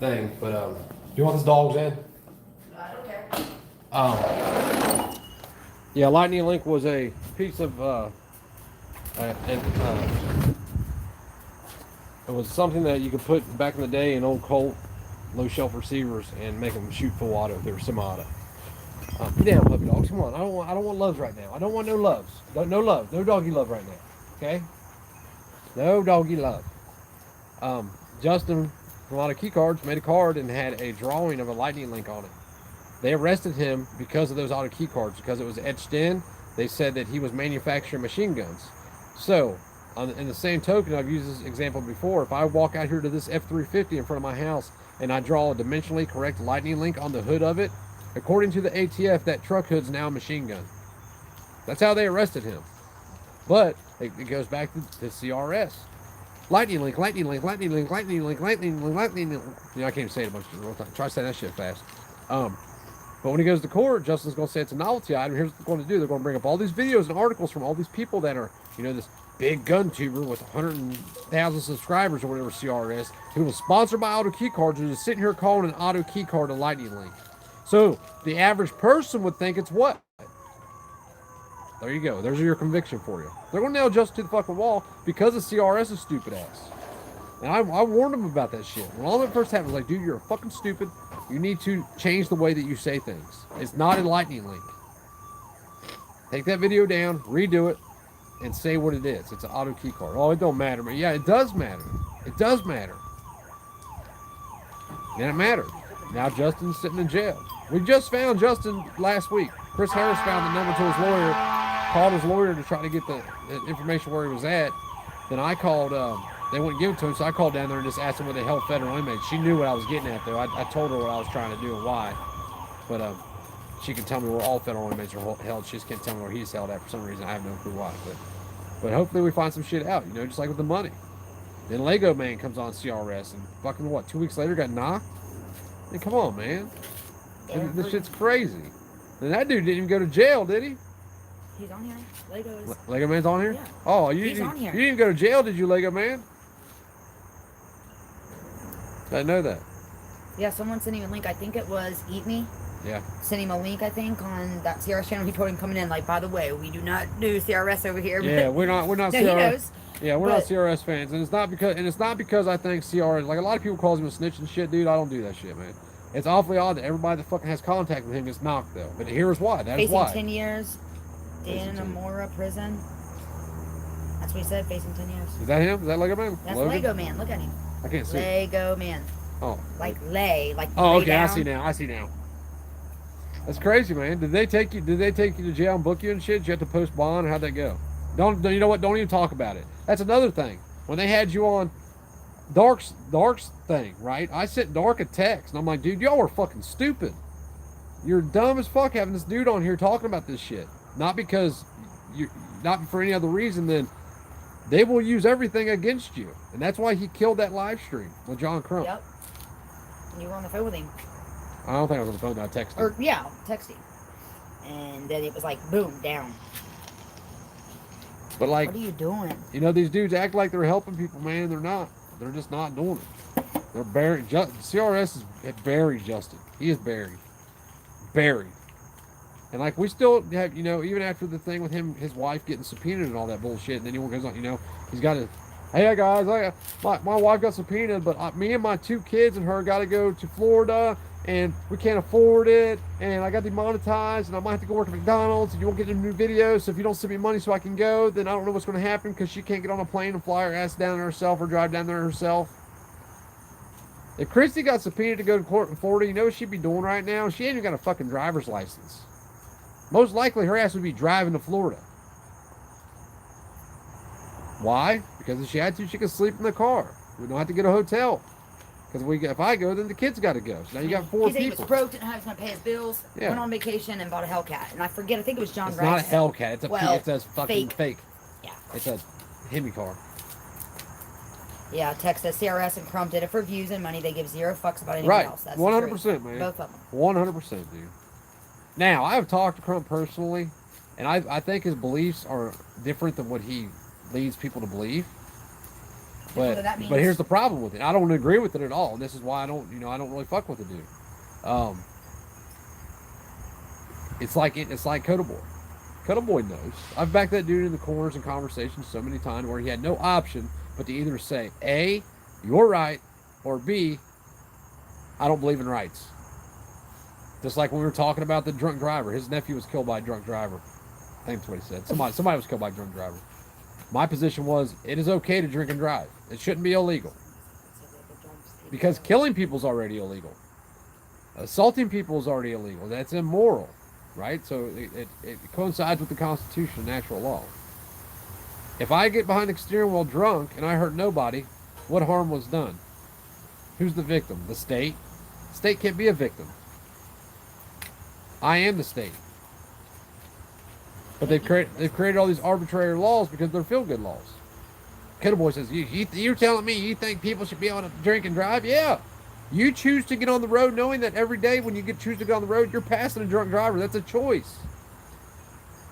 thing. But do you want this dog's in? I don't care. Yeah, Lightning Link was a piece of it was something that you could put back in the day in old Colt low shelf receivers and make them shoot full auto if they were semi-auto. Get down, puppy dogs. Come on. I don't want loves right now. I don't want no loves. No love. No doggy love right now. Okay? No doggy love. Justin from Auto Key Cards made a card and had a drawing of a lightning link on it. They arrested him because of those auto key cards, because it was etched in. They said that he was manufacturing machine guns. So, in the same token, I've used this example before. If I walk out here to this F-350 in front of my house and I draw a dimensionally correct lightning link on the hood of it, according to the ATF, that truck hood's now a machine gun. That's how they arrested him. But it goes back to CRS. Lightning link, lightning link, lightning link, lightning link, lightning link, lightning link. I can't even say it a bunch of times. Try to say that shit fast. But when he goes to court, Justin's going to say it's a novelty item. Here's what they're going to do. They're going to bring up all these videos and articles from all these people that are, this big gun tuber with 100,000 subscribers or whatever CRS, who was sponsored by Auto Key Cards, and just sitting here calling an Auto Key Card a lightning link. So the average person would think it's what? There you go. There's your conviction for you. They're going to nail Justin to the fucking wall because of CRS's stupid ass. And I warned him about that shit. When all that first happened, I was like, dude, you're fucking stupid. You need to change the way that you say things. It's not a lightning link. Take that video down, redo it, and say what it is. It's an auto key card. Oh, it don't matter, man. Yeah, it does matter. It does matter. And it mattered. Now Justin's sitting in jail. We just found Justin last week. Chris Harris found the number to his lawyer, called his lawyer to try to get the information where he was at. Then I called, they wouldn't give it to him, so I called down there and just asked him where they held federal inmates. She knew what I was getting at, though. I told her what I was trying to do and why. But she can tell me where all federal inmates are held. She just can't tell me where he's held at for some reason. I have no clue why. But hopefully we find some shit out, just like with the money. Then Lego Man comes on CRS and fucking 2 weeks later got knocked? I mean, come on, man. This shit's crazy. And that dude didn't even go to jail, did he? He's on here. Lego Man's on here? Yeah. Oh, He's on here. You didn't go to jail, did you, Lego Man? I didn't know that. Yeah, someone sent him a link. I think it was Eat Me. Yeah. Sent him a link, I think, on that CRS channel. He told him coming in, like, by the way, we do not do CRS over here. Yeah, we're not no, CRS. He knows. Yeah, we're not CRS fans, and it's not because I think CRS, like a lot of people calls him a snitch and shit, dude. I don't do that shit, man. It's awfully odd that everybody that fucking has contact with him gets knocked, though. But here's why. That is Facing why. 10 years Facing in 10. Amora prison. That's what he said, facing 10 years. Is that him? Is that Lego Man? That's Logan? Lego Man. Look at him. I can't see. Lego Man. Oh. Like lay. Like Oh, lay okay. down. I see now. I see now. That's crazy, man. Did they take you to jail and book you and shit? Did you have to post bond? How'd that go? Don't you know what? Don't even talk about it. That's another thing. When they had you on Dark's thing, right? I sent Dark a text, and I'm like, dude, y'all are fucking stupid. You're dumb as fuck having this dude on here talking about this shit. Not because not for any other reason than they will use everything against you, and that's why he killed that live stream with John Crump. Yep. You were on the phone with him. I don't think I was on the phone. I texted him. Or, yeah, texting. And then it was like, boom, down. But like, What are you doing? you know, these dudes act like they're helping people, man. They're not. They're just not doing it. They're buried. CRS is buried Justin. He is buried. Buried. And like, we still have, you know, even after the thing with him, his wife getting subpoenaed and all that bullshit, and then he goes on, you know, he's got to, hey guys, my wife got subpoenaed, but me and my 2 kids and her got to go to Florida, and we can't afford it, and I got demonetized, and I might have to go work at McDonald's, and you won't get any new videos, so if you don't send me money so I can go, then I don't know what's going to happen, because she can't get on a plane and fly her ass down there herself or drive down there herself. If Christy got subpoenaed to go to court in Florida, you know what she'd be doing right now? She ain't even got a fucking driver's license. Most likely her ass would be driving to Florida. Why? Because if she had to, she could sleep in the car. We don't have to get a hotel. Because if I go, then the kids got to go. So now you got 4 he said he people. was broke, didn't have time to pay his bills, Yeah. went on vacation and bought a Hellcat. And I forget, I think it was John It's Grice. not a Hellcat. It's a Well, it says fucking fake. Yeah. It's a Hemi car. Yeah, text says CRS and Crump did it for views and money. They give 0 fucks about anyone Right. else. That's 100%, the man. truth. Both of them. 100%, dude. Now, I have talked to Crump personally, and I think his beliefs are different than what he leads people to believe. Whether that But means- here's the problem with it. I don't agree with it at all, and this is why I don't really fuck with the dude. It's like Coda Boy. Coda Boy knows. I've backed that dude in the corners and conversations so many times where he had no option but to either say, A, you're right, or B, I don't believe in rights. Just like when we were talking about the drunk driver. His nephew was killed by a drunk driver. I think that's what he said. Somebody was killed by a drunk driver. My position was, it is okay to drink and drive. It shouldn't be illegal. Because killing people is already illegal. Assaulting people is already illegal. That's immoral, right? So it coincides with the Constitution and natural law. If I get behind the steering wheel drunk and I hurt nobody, what harm was done? Who's the victim? The state? The state can't be a victim. I am the state. But they've created all these arbitrary laws because they're feel-good laws. Coda Boy says, you're telling me you think people should be able to drink and drive? Yeah. You choose to get on the road knowing that every day when you choose to get on the road, you're passing a drunk driver. That's a choice.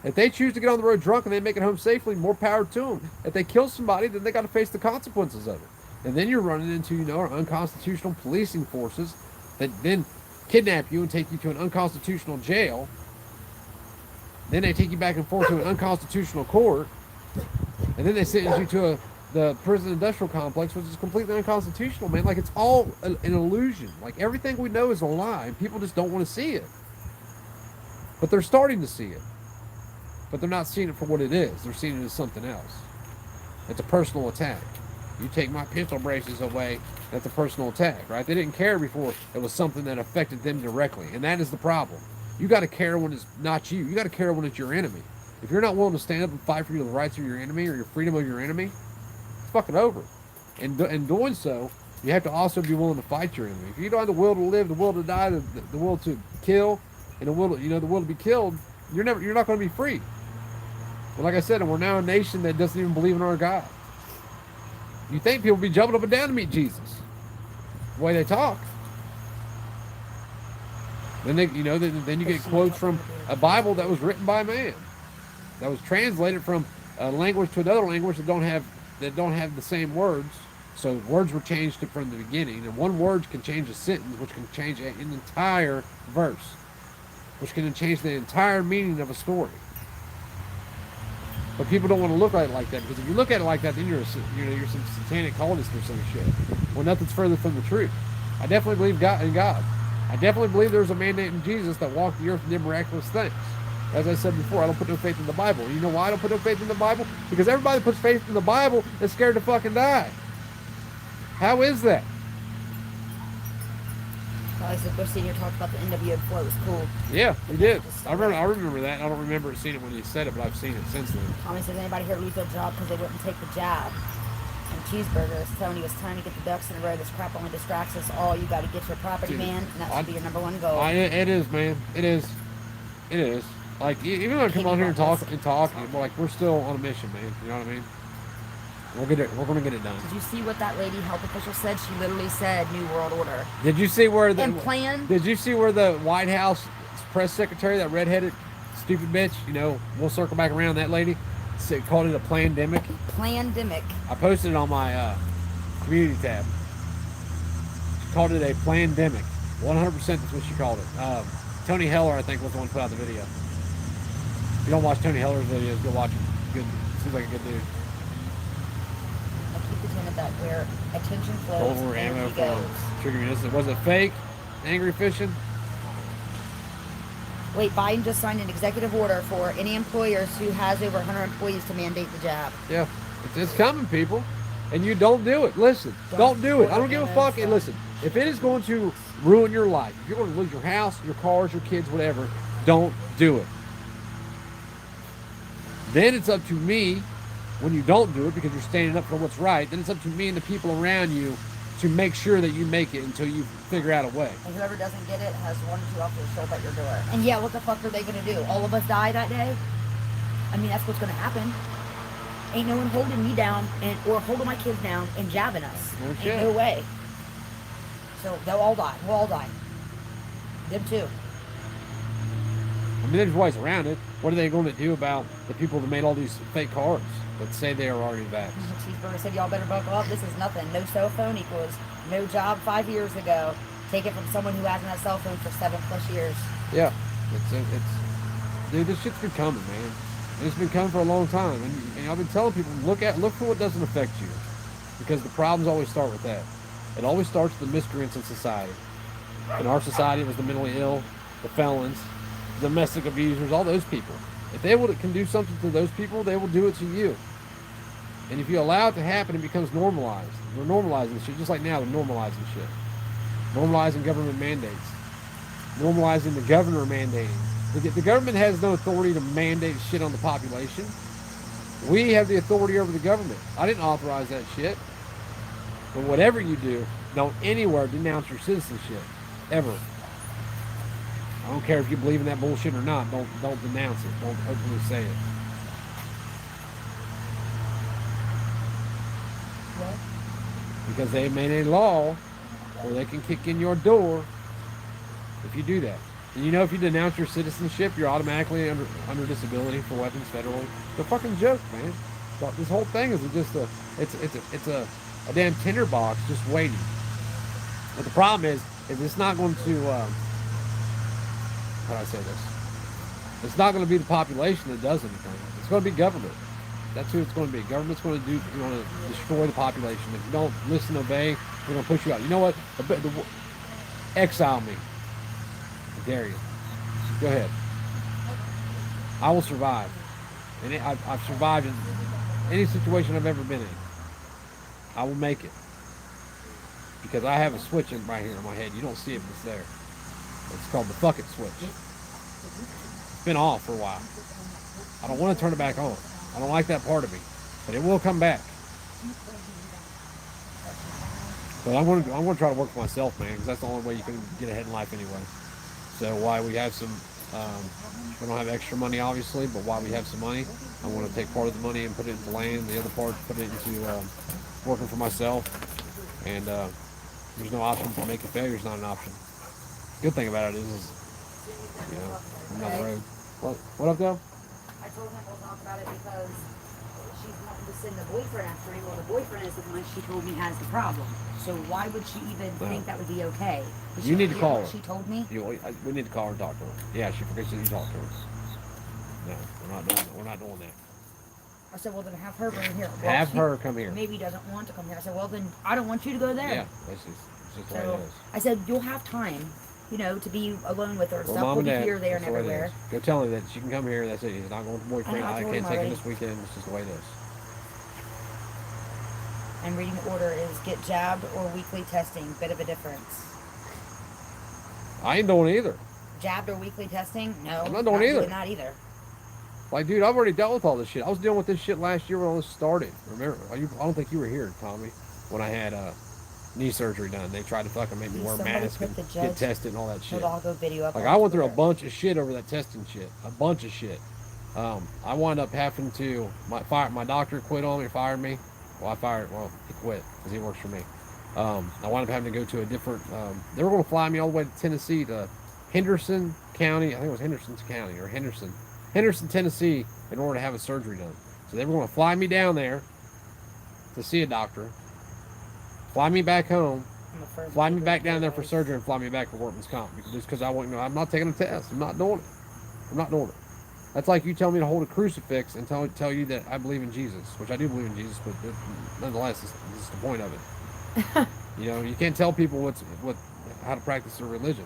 If they choose to get on the road drunk and they make it home safely, more power to them. If they kill somebody, then they got to face the consequences of it. And then you're running into, our unconstitutional policing forces that then kidnap you and take you to an unconstitutional jail. Then they take you back and forth to an unconstitutional court. And then they sentence you to the prison industrial complex, which is completely unconstitutional, man. Like, it's all an illusion. Like, everything we know is a lie, and people just don't want to see it. But they're starting to see it. But they're not seeing it for what it is. They're seeing it as something else. It's a personal attack. You take my pistol braces away, that's a personal attack, right? They didn't care before it was something that affected them directly. And that is the problem. You got to care when it's not you. You got to care when it's your enemy. If you're not willing to stand up and fight for the rights of your enemy or your freedom of your enemy, it's fucking over. And in doing so, you have to also be willing to fight your enemy. If you don't have the will to live, the will to die, the will to kill, and the will to be killed, you're not going to be free. But like I said, we're now a nation that doesn't even believe in our God. You think people be jumping up and down to meet Jesus? The way they talk. Then then you get quotes from a Bible that was written by man, that was translated from a language to another language that don't have the same words. So words were changed from the beginning, and one word can change a sentence, which can change an entire verse, which can change the entire meaning of a story. But people don't want to look at it like that, because if you look at it like that, then you're some satanic cultist or some shit. Well, nothing's further from the truth. I definitely believe in God. I definitely believe there's a man named Jesus that walked the earth and did miraculous things. As I said before, I don't put no faith in the Bible. You know why I don't put no faith in the Bible? Because everybody that puts faith in the Bible is scared to fucking die. How is that? Probably said Bush Senior talked about the NWO before. It was cool. Yeah, he did. I remember that. I don't remember seeing it when he said it, but I've seen it since then. Tommy says anybody here lose their job because they wouldn't take the jab. And Cheeseburger is telling you it's time to get the ducks in a row. This crap only distracts us all. You got to get your property, man, and that should be your #1 goal. It is, man. It is. It is. Like, even though I come on here and talk, we're still on a mission, man. You know what I mean? We're gonna get it done. Did you see what that lady health official said? She literally said New World Order. Did you see where the Did you see where the White House press secretary, that redheaded stupid bitch, we'll circle back around that lady, called it a plandemic? Plandemic. I posted it on my community tab. She called it a plandemic. 100% that's what she called it. Tony Heller, I think, was the one who put out the video. If you don't watch Tony Heller's videos, go watch him. Good, seems like a good dude. I keep the tenet that where attention flows, Over ammo energy for goes. trigger munitions. Was it fake? Angry fishing? Wait, Biden just signed an executive order for any employers who has over 100 employees to mandate the jab. Yeah, it's coming, people. And you don't do it. Listen, don't do it. I don't give a fuck. And listen, if it is going to ruin your life, if you're going to lose your house, your cars, your kids, whatever, don't do it. Then it's up to me, when you don't do it because you're standing up for what's right, then it's up to me and the people around you to make sure that you make it until you figure out a way. And whoever doesn't get it has 1 or 2 officers show up at your door. And yeah, what the fuck are they going to do? All of us die that day? I mean, that's what's going to happen. Ain't no one holding me down or holding my kids down and jabbing us. No Ain't shit. no way. So they'll all die. We'll all die. Them too. I mean, there's ways around it. What are they going to do about the people that made all these fake cards that say they are already vaxxed? Cheeseburger said, y'all better buckle up. This is nothing. No cell phone equals no job 5 years ago. Take it from someone who hasn't had a cell phone for 7+ years. Yeah, dude, this shit's been coming, man. It's been coming for a long time, and I've been telling people, look for what doesn't affect you, because the problems always start with that. It always starts with the miscreants in society. In our society, it was the mentally ill, the felons, domestic abusers, all those people. If they can do something to those people, they will do it to you. And if you allow it to happen, it becomes normalized. We're normalizing shit, just like now, they're normalizing shit. Normalizing government mandates. Normalizing the governor mandating. The government has no authority to mandate shit on the population. We have the authority over the government. I didn't authorize that shit. But whatever you do, don't anywhere denounce your citizenship. Ever. I don't care if you believe in that bullshit or not. Don't denounce it. Don't openly say it. What? Because they made a law where they can kick in your door if you do that. And if you denounce your citizenship, you're automatically under disability for weapons federally. It's a fucking joke, man. So this whole thing is just it's a damn tinderbox just waiting. But the problem is it's not going to how do I say this? It's not going to be the population that does anything. It's going to be government. That's who it's going to be. Government's going to destroy the population. If you don't listen, obey, we're going to push you out. You know what? Exile me. I dare you. Go ahead. I will survive. And I've survived in any situation I've ever been in. I will make it. Because I have a switch right here in my head. You don't see it, but it's there. It's called the fuck it switch. It's been off for a while. I don't want to turn it back on. I don't like that part of me. But it will come back. But I'm going to try to work for myself, man, because that's the only way you can get ahead in life anyway. So while we have some, we don't have extra money, obviously, but while we have some money, I want to take part of the money and put it into land, the other part put it into working for myself. And there's no option to make a failure. It's not an option. Good thing about it is I'm down the road. What up, though? I told him we'll talk about it because she's wanting to send the boyfriend after me. Well, the boyfriend is the one she told me has the problem. So why would she even think that would be okay? You need to call her. She told me. We need to call her and talk to her. Yeah, she forgets that you talk to her. No, we're not doing that. I said, well, then have her bring here. Well, have her come here. Maybe doesn't want to come here. I said, well, then I don't want you to go there. Yeah, it's just the way it is. I said, you'll have time you know, to be alone with her and Well, stuff. mom We'll and be dad. here, there, and That's the way it everywhere. is. Go tell him that she can come here. That's it. He's not going with the boyfriend. I I told can't him take him already. this weekend. It's just the way it is. And reading the order is get jabbed or weekly testing. Bit of a difference. I ain't doing either. Jabbed or weekly testing? No. I'm not doing either. Not either. Like, dude, I've already dealt with all this shit. I was dealing with this shit last year when all this started. Remember? I don't think you were here, Tommy, when I had knee surgery done. They tried to fucking make me wear masks and get tested and all that shit. I'll go video up. Like, I went through a bunch of shit over that testing shit. A bunch of shit. I wound up having to, my doctor quit on me, fired me. Well, he quit because he works for me. I wound up having to go to a different, they were going to fly me all the way to Tennessee to Henderson County. I think it was Henderson County or Henderson, Tennessee, in order to have a surgery done. So they were going to fly me down there to see a doctor, fly me back home, fly me back down there for surgery, and fly me back for workman's comp. Just because I'm not taking a test. I'm not doing it. I'm not doing it. That's like you tell me to hold a crucifix and tell you that I believe in Jesus, which I do believe in Jesus, but nonetheless, this is the point of it. You know, you can't tell people how to practice their religion.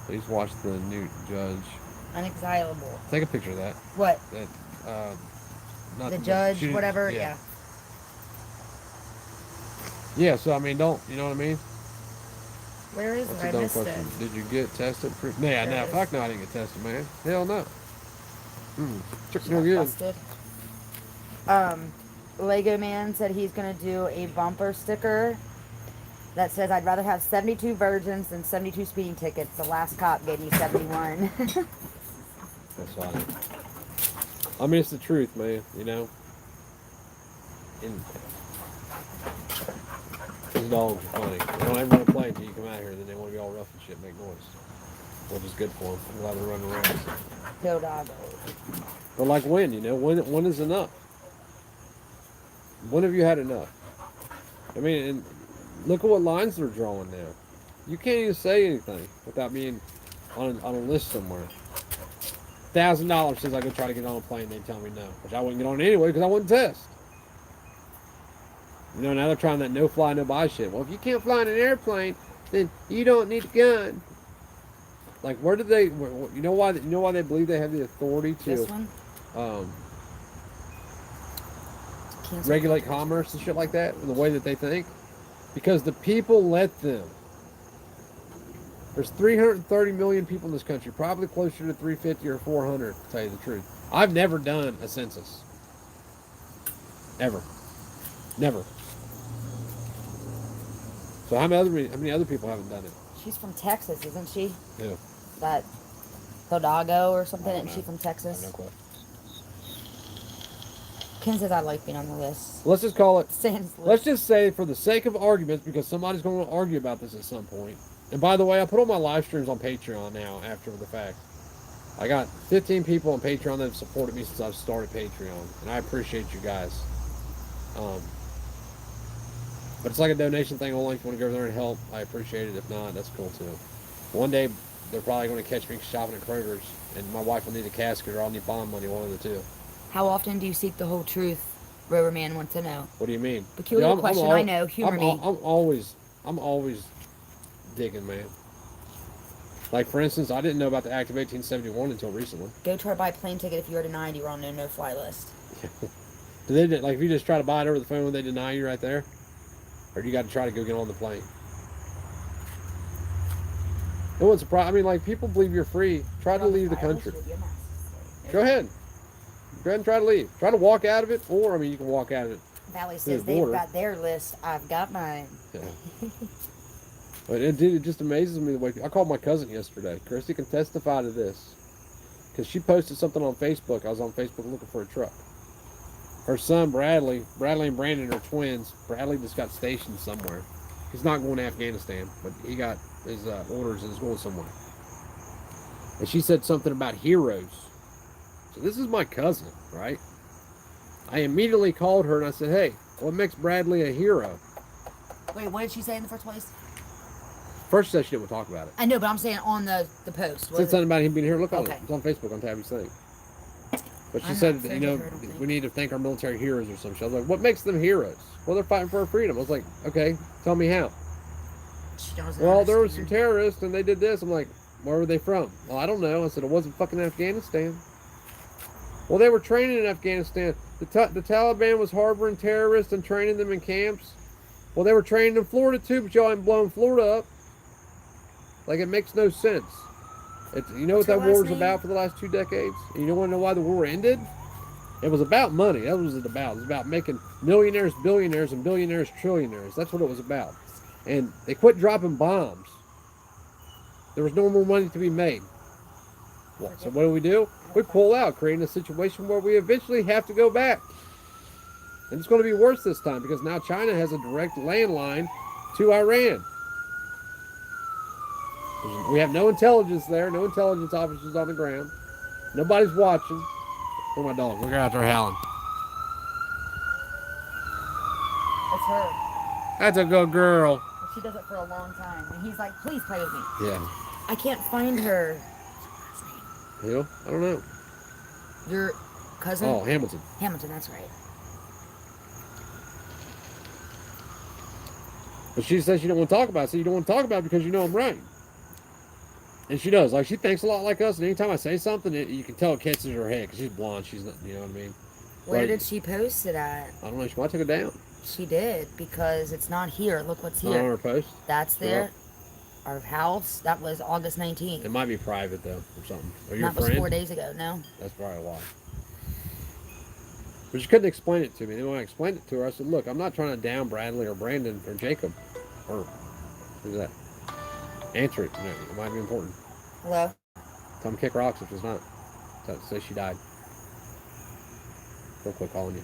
Please watch the new judge. Unexilable. Take a picture of that. What? That. The judge, whatever. Yeah. Yeah. So I mean, you know what I mean? Where is That's it? a I dumb missed question. it. Did you get tested? No, fuck no, I didn't get tested, man. Hell no. Took no good. Busted. Lego Man said he's gonna do a bumper sticker that says, "I'd rather have 72 virgins than 72 speeding tickets. The last cop gave me 71." That's funny. I mean, it's the truth, man. You know. These dogs are funny. They don't ever want to play until you come out here. Then they want to be all rough and shit, and make noise. Which is good for them. I'm glad they're running around. Go dog. But like when, you know, when is enough? When have you had enough? I mean, and look at what lines they're drawing now. You can't even say anything without being on a list somewhere. $1,000 says I go try to get on a plane, they tell me no, which I wouldn't get on anyway because I wouldn't test. You know, now they're trying that no fly, no buy shit. Well, if you can't fly in an airplane, then you don't need a gun. Like, where did they? You know why they believe they have the authority to regulate commerce and shit like that in the way that they think? Because the people let them. There's 330 million people in this country, probably closer to 350 or 400, to tell you the truth. I've never done a census. Ever. Never. So how many other people haven't done it? She's from Texas, isn't she? Yeah. That Hidalgo or something, isn't she from I Texas? have no clue. Ken says I like being on the list. Let's just call it. Sans list. Let's just say, for the sake of arguments, because somebody's going to argue about this at some point. And by the way, I put all my live streams on Patreon now after the fact. I got 15 people on Patreon that have supported me since I've started Patreon, and I appreciate you guys. But it's like a donation thing only. If you want to go over there and help, I appreciate it. If not, that's cool too. One day, they're probably going to catch me shopping at Kroger's, and my wife will need a casket, or I'll need bond money, one of the two. How often do you seek the whole truth? Rover Man wants to know. What do you mean? Peculiar question, I know. Humor me. I'm always digging, man. Like, for instance, I didn't know about the Act of 1871 until recently. Go try to buy a plane ticket if you're denied. You're on the no-fly list. Do they, like, if you just try to buy it over the phone, they deny you right there? Or do you got to try to go get on the plane? It wouldn't surprise. I mean, like, people believe you're free. Try to leave the country. Go ahead. Go ahead and try to leave. Try to walk out of it, or, I mean, you can walk out of it. Valley says they've got their list. I've got mine. Yeah. But it just amazes me the way... I called my cousin yesterday. Christy can testify to this. Because she posted something on Facebook. I was on Facebook looking for a truck. Her son, Bradley and Brandon are twins. Bradley just got stationed somewhere. He's not going to Afghanistan, but he got his orders and is going somewhere. And she said something about heroes. So this is my cousin, right? I immediately called her and I said, hey, what makes Bradley a hero? Wait, what did she say in the first place? First she said she didn't want to talk about it. I know, but I'm saying on the post. Said something about him being here. Look on Okay. it. It's on Facebook on Tabby's thing. But she I'm said, not you friends know, with her, I don't think. we need to thank our military heroes or some shit. I was like, what makes them heroes? Well, they're fighting for our freedom. I was like, okay, tell me how. She doesn't Well, there were some understand. terrorists and they did this. I'm like, where were they from? Well, I don't know. I said, it wasn't fucking Afghanistan. Well, they were training in Afghanistan. The Taliban was harboring terrorists and training them in camps. Well, they were trained in Florida too, but y'all ain't blowing Florida up. Like, it makes no sense. You know what that war was about for the last 2 decades? And you want to know why the war ended? It was about money. That was it about. It was about making millionaires billionaires and billionaires trillionaires. That's what it was about. And they quit dropping bombs. There was no more money to be made. Well, so what do? We pull out, creating a situation where we eventually have to go back. And it's going to be worse this time because now China has a direct landline to Iran. We have no intelligence there, no intelligence officers on the ground. Nobody's watching. Where's my dog? Look out there howling. It's her. That's a good girl. She does it for a long time. And he's like, please play with me. Yeah. I can't find her. You? I don't know. Your cousin? Oh, Hamilton. Hamilton, that's right. But she says she don't want to talk about it. So you don't want to talk about it because you know I'm right. And she does. Like, she thinks a lot like us. And anytime I say something, you can tell it catches her head because she's blonde. She's not, you know what I mean? Where did she post it at? I don't know. She might have took it down. She did, because it's not here. Look what's Not here. on her post. That's there. Our house. That was August 19th. It might be private, though, or something. Are you That a friend? was 4 days ago. No. That's probably why. But she couldn't explain it to me. Then when I explained it to her, I said, look, I'm not trying to down Bradley or Brandon or Jacob. Or, who's that? Answer it. You know, it might be important. Hello? Tell them to kick rocks if it's not. Say she died. Don't quit calling you.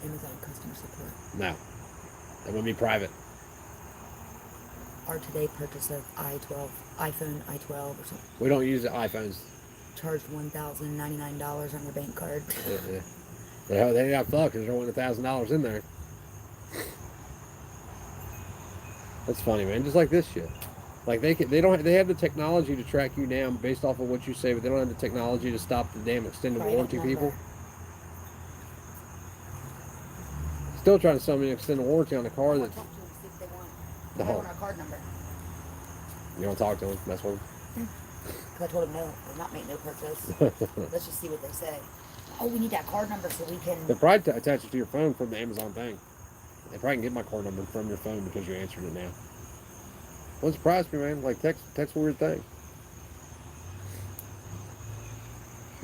Amazon customer support. No. That would be private. Our today purchase of iPhone i12 or something. We don't use the iPhones. Charged $1,099 on your bank card. Yeah. They got fucked because there wasn't $1,000 in there. That's funny, man. Just like this shit. Like they have the technology to track you down based off of what you say, but they don't have the technology to stop the damn extended warranty people. Still trying to sell me an extended warranty on a car that's the whole. Our card number. You don't talk to them. That's one. Because I told them no, we're not making no purchase. Let's just see what they say. Oh, we need that card number so we can. They'll probably attach it to your phone from the Amazon thing. They probably can get my card number from your phone because you answered it now. Wouldn't surprise me, man. Like text a weird thing.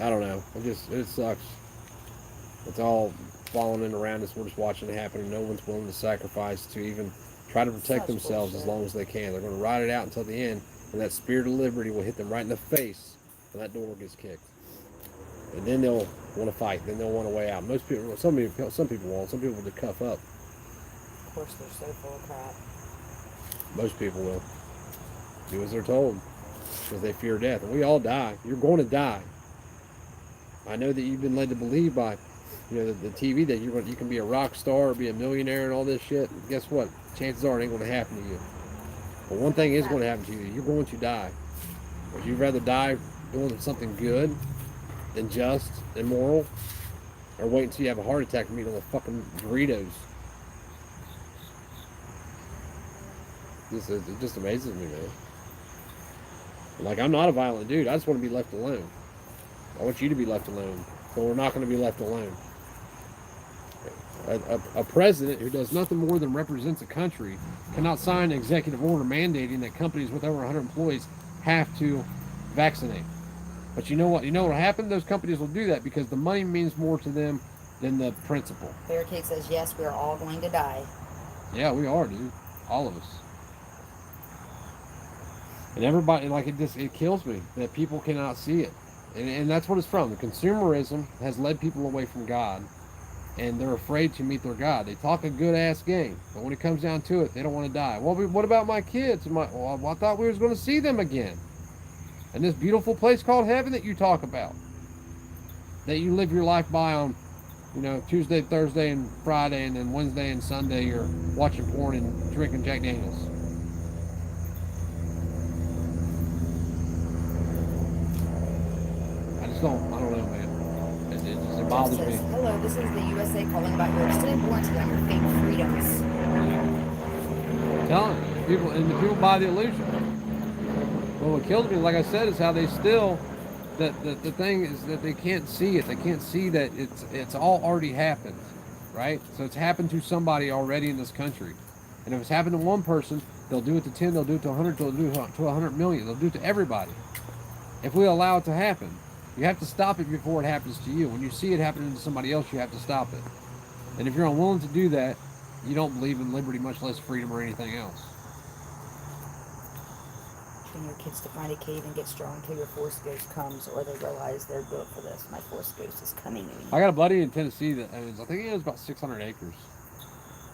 I don't know. It sucks. It's all falling in around us. We're just watching it happen, and no one's willing to sacrifice to even try to protect themselves as long as they can. They're going to ride it out until the end, and that spirit of liberty will hit them right in the face when that door gets kicked. And then they'll want to fight. Then they'll want a way out. Most people, some people won't. Some people will just cuff up. Of course, they're so full of crap. Most people will do as they're told because they fear death. And we all die. You're going to die. I know that you've been led to believe by, the TV that you can be a rock star or be a millionaire and all this shit. And guess what? Chances are it ain't going to happen to you. But one thing is going to happen to you. You're going to die. Would you rather die doing something good than just and moral, or wait until you have a heart attack and eat all the fucking Doritos? It just amazes me, man. Like, I'm not a violent dude. I just want to be left alone. I want you to be left alone. So we're not going to be left alone. A president who does nothing more than represents a country cannot sign an executive order mandating that companies with over 100 employees have to vaccinate. But you know what? You know what will happen? Those companies will do that because the money means more to them than the principle. Barricade says, yes, we are all going to die. Yeah, we are, dude. All of us. And everybody, like, it kills me that people cannot see it. And that's what it's from. The consumerism has led people away from God. And they're afraid to meet their God. They talk a good-ass game. But when it comes down to it, they don't want to die. Well, what about my kids? Well, I thought we was going to see them again. And this beautiful place called heaven that you talk about. That you live your life by on, Tuesday, Thursday, and Friday, and then Wednesday and Sunday you're watching porn and drinking Jack Daniels. I don't know, man. It bothers me. Hello, this is the USA calling about your extended warranty on your fake freedoms. people buy the illusion. Well, what kills me, like I said, is how they still. The thing is that they can't see it. They can't see that it's all already happened, right? So it's happened to somebody already in this country, and if it's happened to one person, they'll do it to 10, they'll do it to 100, they'll do it to 100 million, they'll do it to everybody. If we allow it to happen, you have to stop it before it happens to you. When you see it happening to somebody else, you have to stop it. And if you're unwilling to do that, you don't believe in liberty, much less freedom or anything else. Train your kids to find a cave and get strong until your Force Ghost comes, or they realize they're built for this. My Force Ghost is coming. I got a buddy in Tennessee that owns, I think he has about 600 acres.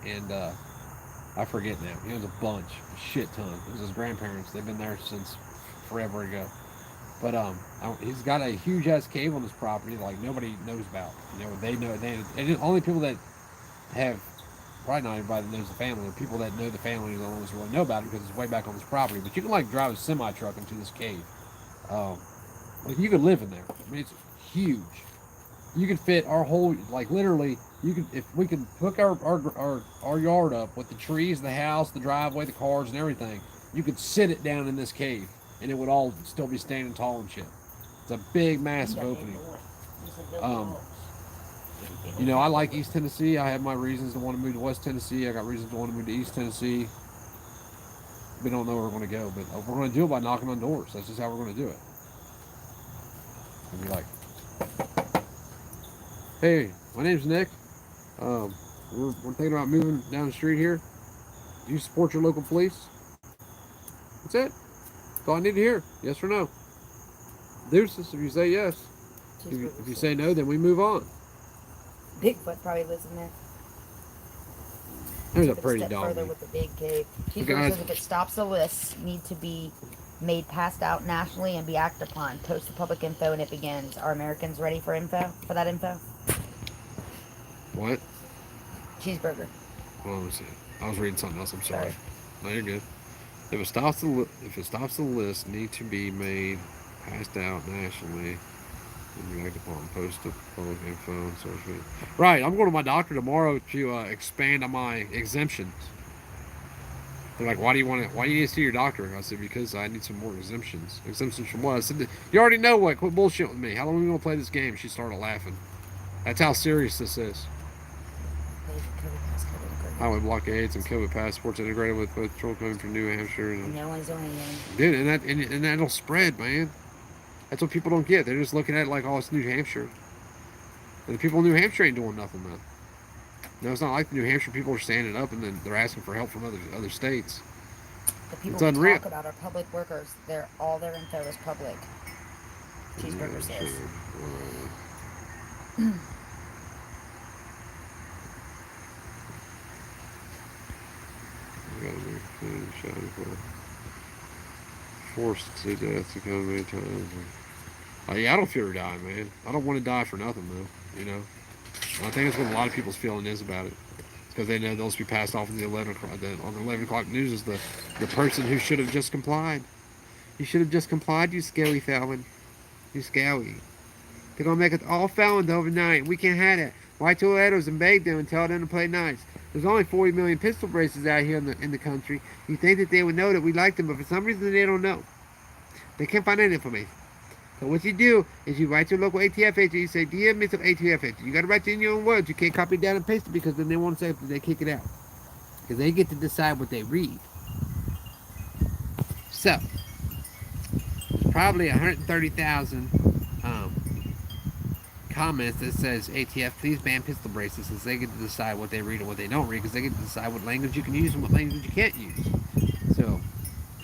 And I forget now. He owns a bunch, a shit ton. It was his grandparents. They've been there since forever ago. But he's got a huge ass cave on his property like nobody knows about. You know, and only people that have, probably not everybody that knows the family, the people that know the family are the only ones who really know about it because it's way back on this property. But you can like drive a semi truck into this cave. Like you could live in there. I mean, it's huge. You could fit our whole, like literally, you could, if we could hook our yard up with the trees, the house, the driveway, the cars, and everything, you could sit it down in this cave, and it would all still be standing tall and shit. It's a big, massive opening. You know, I like East Tennessee. I have my reasons to want to move to West Tennessee. I got reasons to want to move to East Tennessee. We don't know where we're going to go, but we're going to do it by knocking on doors. That's just how we're going to do it. And be like, hey, my name's Nick. We're thinking about moving down the street here. Do you support your local police? That's it. That's all I need to hear. Yes or no. Deuces if you say yes. If you say no, then we move on. Bigfoot probably lives in there. There's a pretty dog. Further with the big cave. Cheeseburger says if it stops the lists, need to be made passed out nationally and be acted upon. Post the public info and it begins. Are Americans ready for that info? What? Cheeseburger. Hold on, let me see. I was reading something else. I'm sorry. No, you're good. If it stops the list, need to be made passed out nationally and be acted upon. Post the public info and social media. Right. I'm going to my doctor tomorrow to expand on my exemptions. They're like, why do you need to see your doctor? I said, because I need some more exemptions. Exemptions from what? I said, you already know what. Quit bullshit with me. How long are we going to play this game? She started laughing. That's how serious this is. Highway blockades and COVID passports integrated with both patrol coming from New Hampshire. And, no one's doing anything. Dude, and that'll spread, man. That's what people don't get. They're just looking at it like, oh, it's New Hampshire. And the people in New Hampshire ain't doing nothing, though. No, it's not like the New Hampshire people are standing up and then they're asking for help from other states. The people we talk about are public workers. All their info is public. Cheeseburger says. Forced to death to come many times. Yeah, I don't fear dying, man. I don't want to die for nothing, though. You know, and I think that's what a lot of people's feeling is about it. It's because they know they'll be passed off on the 11 o'clock news as the person who should have just complied. You should have just complied, you scaly felon. You scowy. They're gonna make us all felons overnight. We can't have that. White Toledos and beg them and tell them to play nice. There's only 40 million pistol braces out here in the country. You think that they would know that we like them, but for some reason they don't know. They can't find any information. So what you do is you write your local ATF agent. You say, dear Mr. ATF agent, you got to write it in your own words. You can't copy it down and paste it because then they won't say it. They kick it out because they get to decide what they read. So probably 130,000 comments that says ATF please ban pistol braces, since they get to decide what they read and what they don't read, because they get to decide what language you can use and what language you can't use. So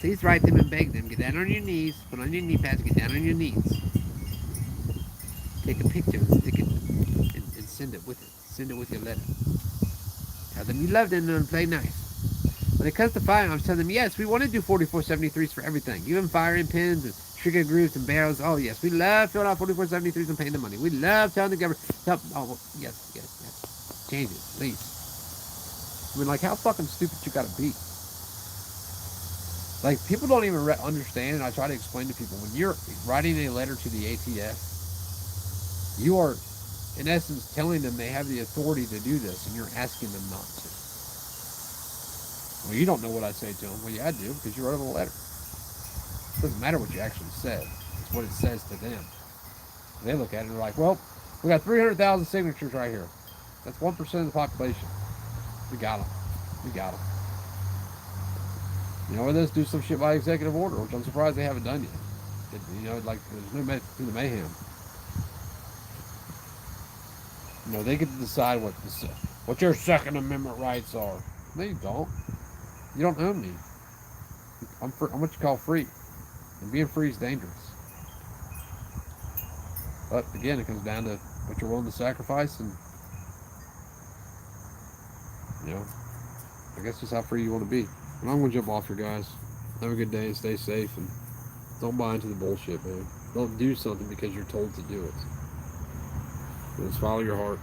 please write them and beg them. Get down on your knees, put on your knee pads, get down on your knees. Take a picture and stick it and send it with it. Send it with your letter. Tell them you love them and play nice. When it comes to firearms, tell them yes, we want to do 4473s for everything, even firing pins and trigger grooves and barrels. Oh yes, we love filling out 4473s and paying the money. We love telling the government. Yes. Change it, please. I mean, like, how fucking stupid you gotta be? Like, people don't even understand, and I try to explain to people, when you're writing a letter to the ATF, you are, in essence, telling them they have the authority to do this, and you're asking them not to. Well, you don't know what I say to them. Well, yeah, I do, because you wrote them a letter. It doesn't matter what you actually said. It's what it says to them. And they look at it and they're like, well, we got 300,000 signatures right here. That's 1% of the population. We got them. We got them. You know, or let's do some shit by executive order, which I'm surprised they haven't done yet. You know, like, there's no method through the mayhem. You know, they get to decide what your Second Amendment rights are. No, you don't. You don't own me. I'm what you call free. And being free is dangerous. But again, it comes down to what you're willing to sacrifice, and you know, I guess just how free you want to be. And I'm gonna jump off here, guys. Have a good day and stay safe, and don't buy into the bullshit, man. Don't do something because you're told to do it. Just follow your heart.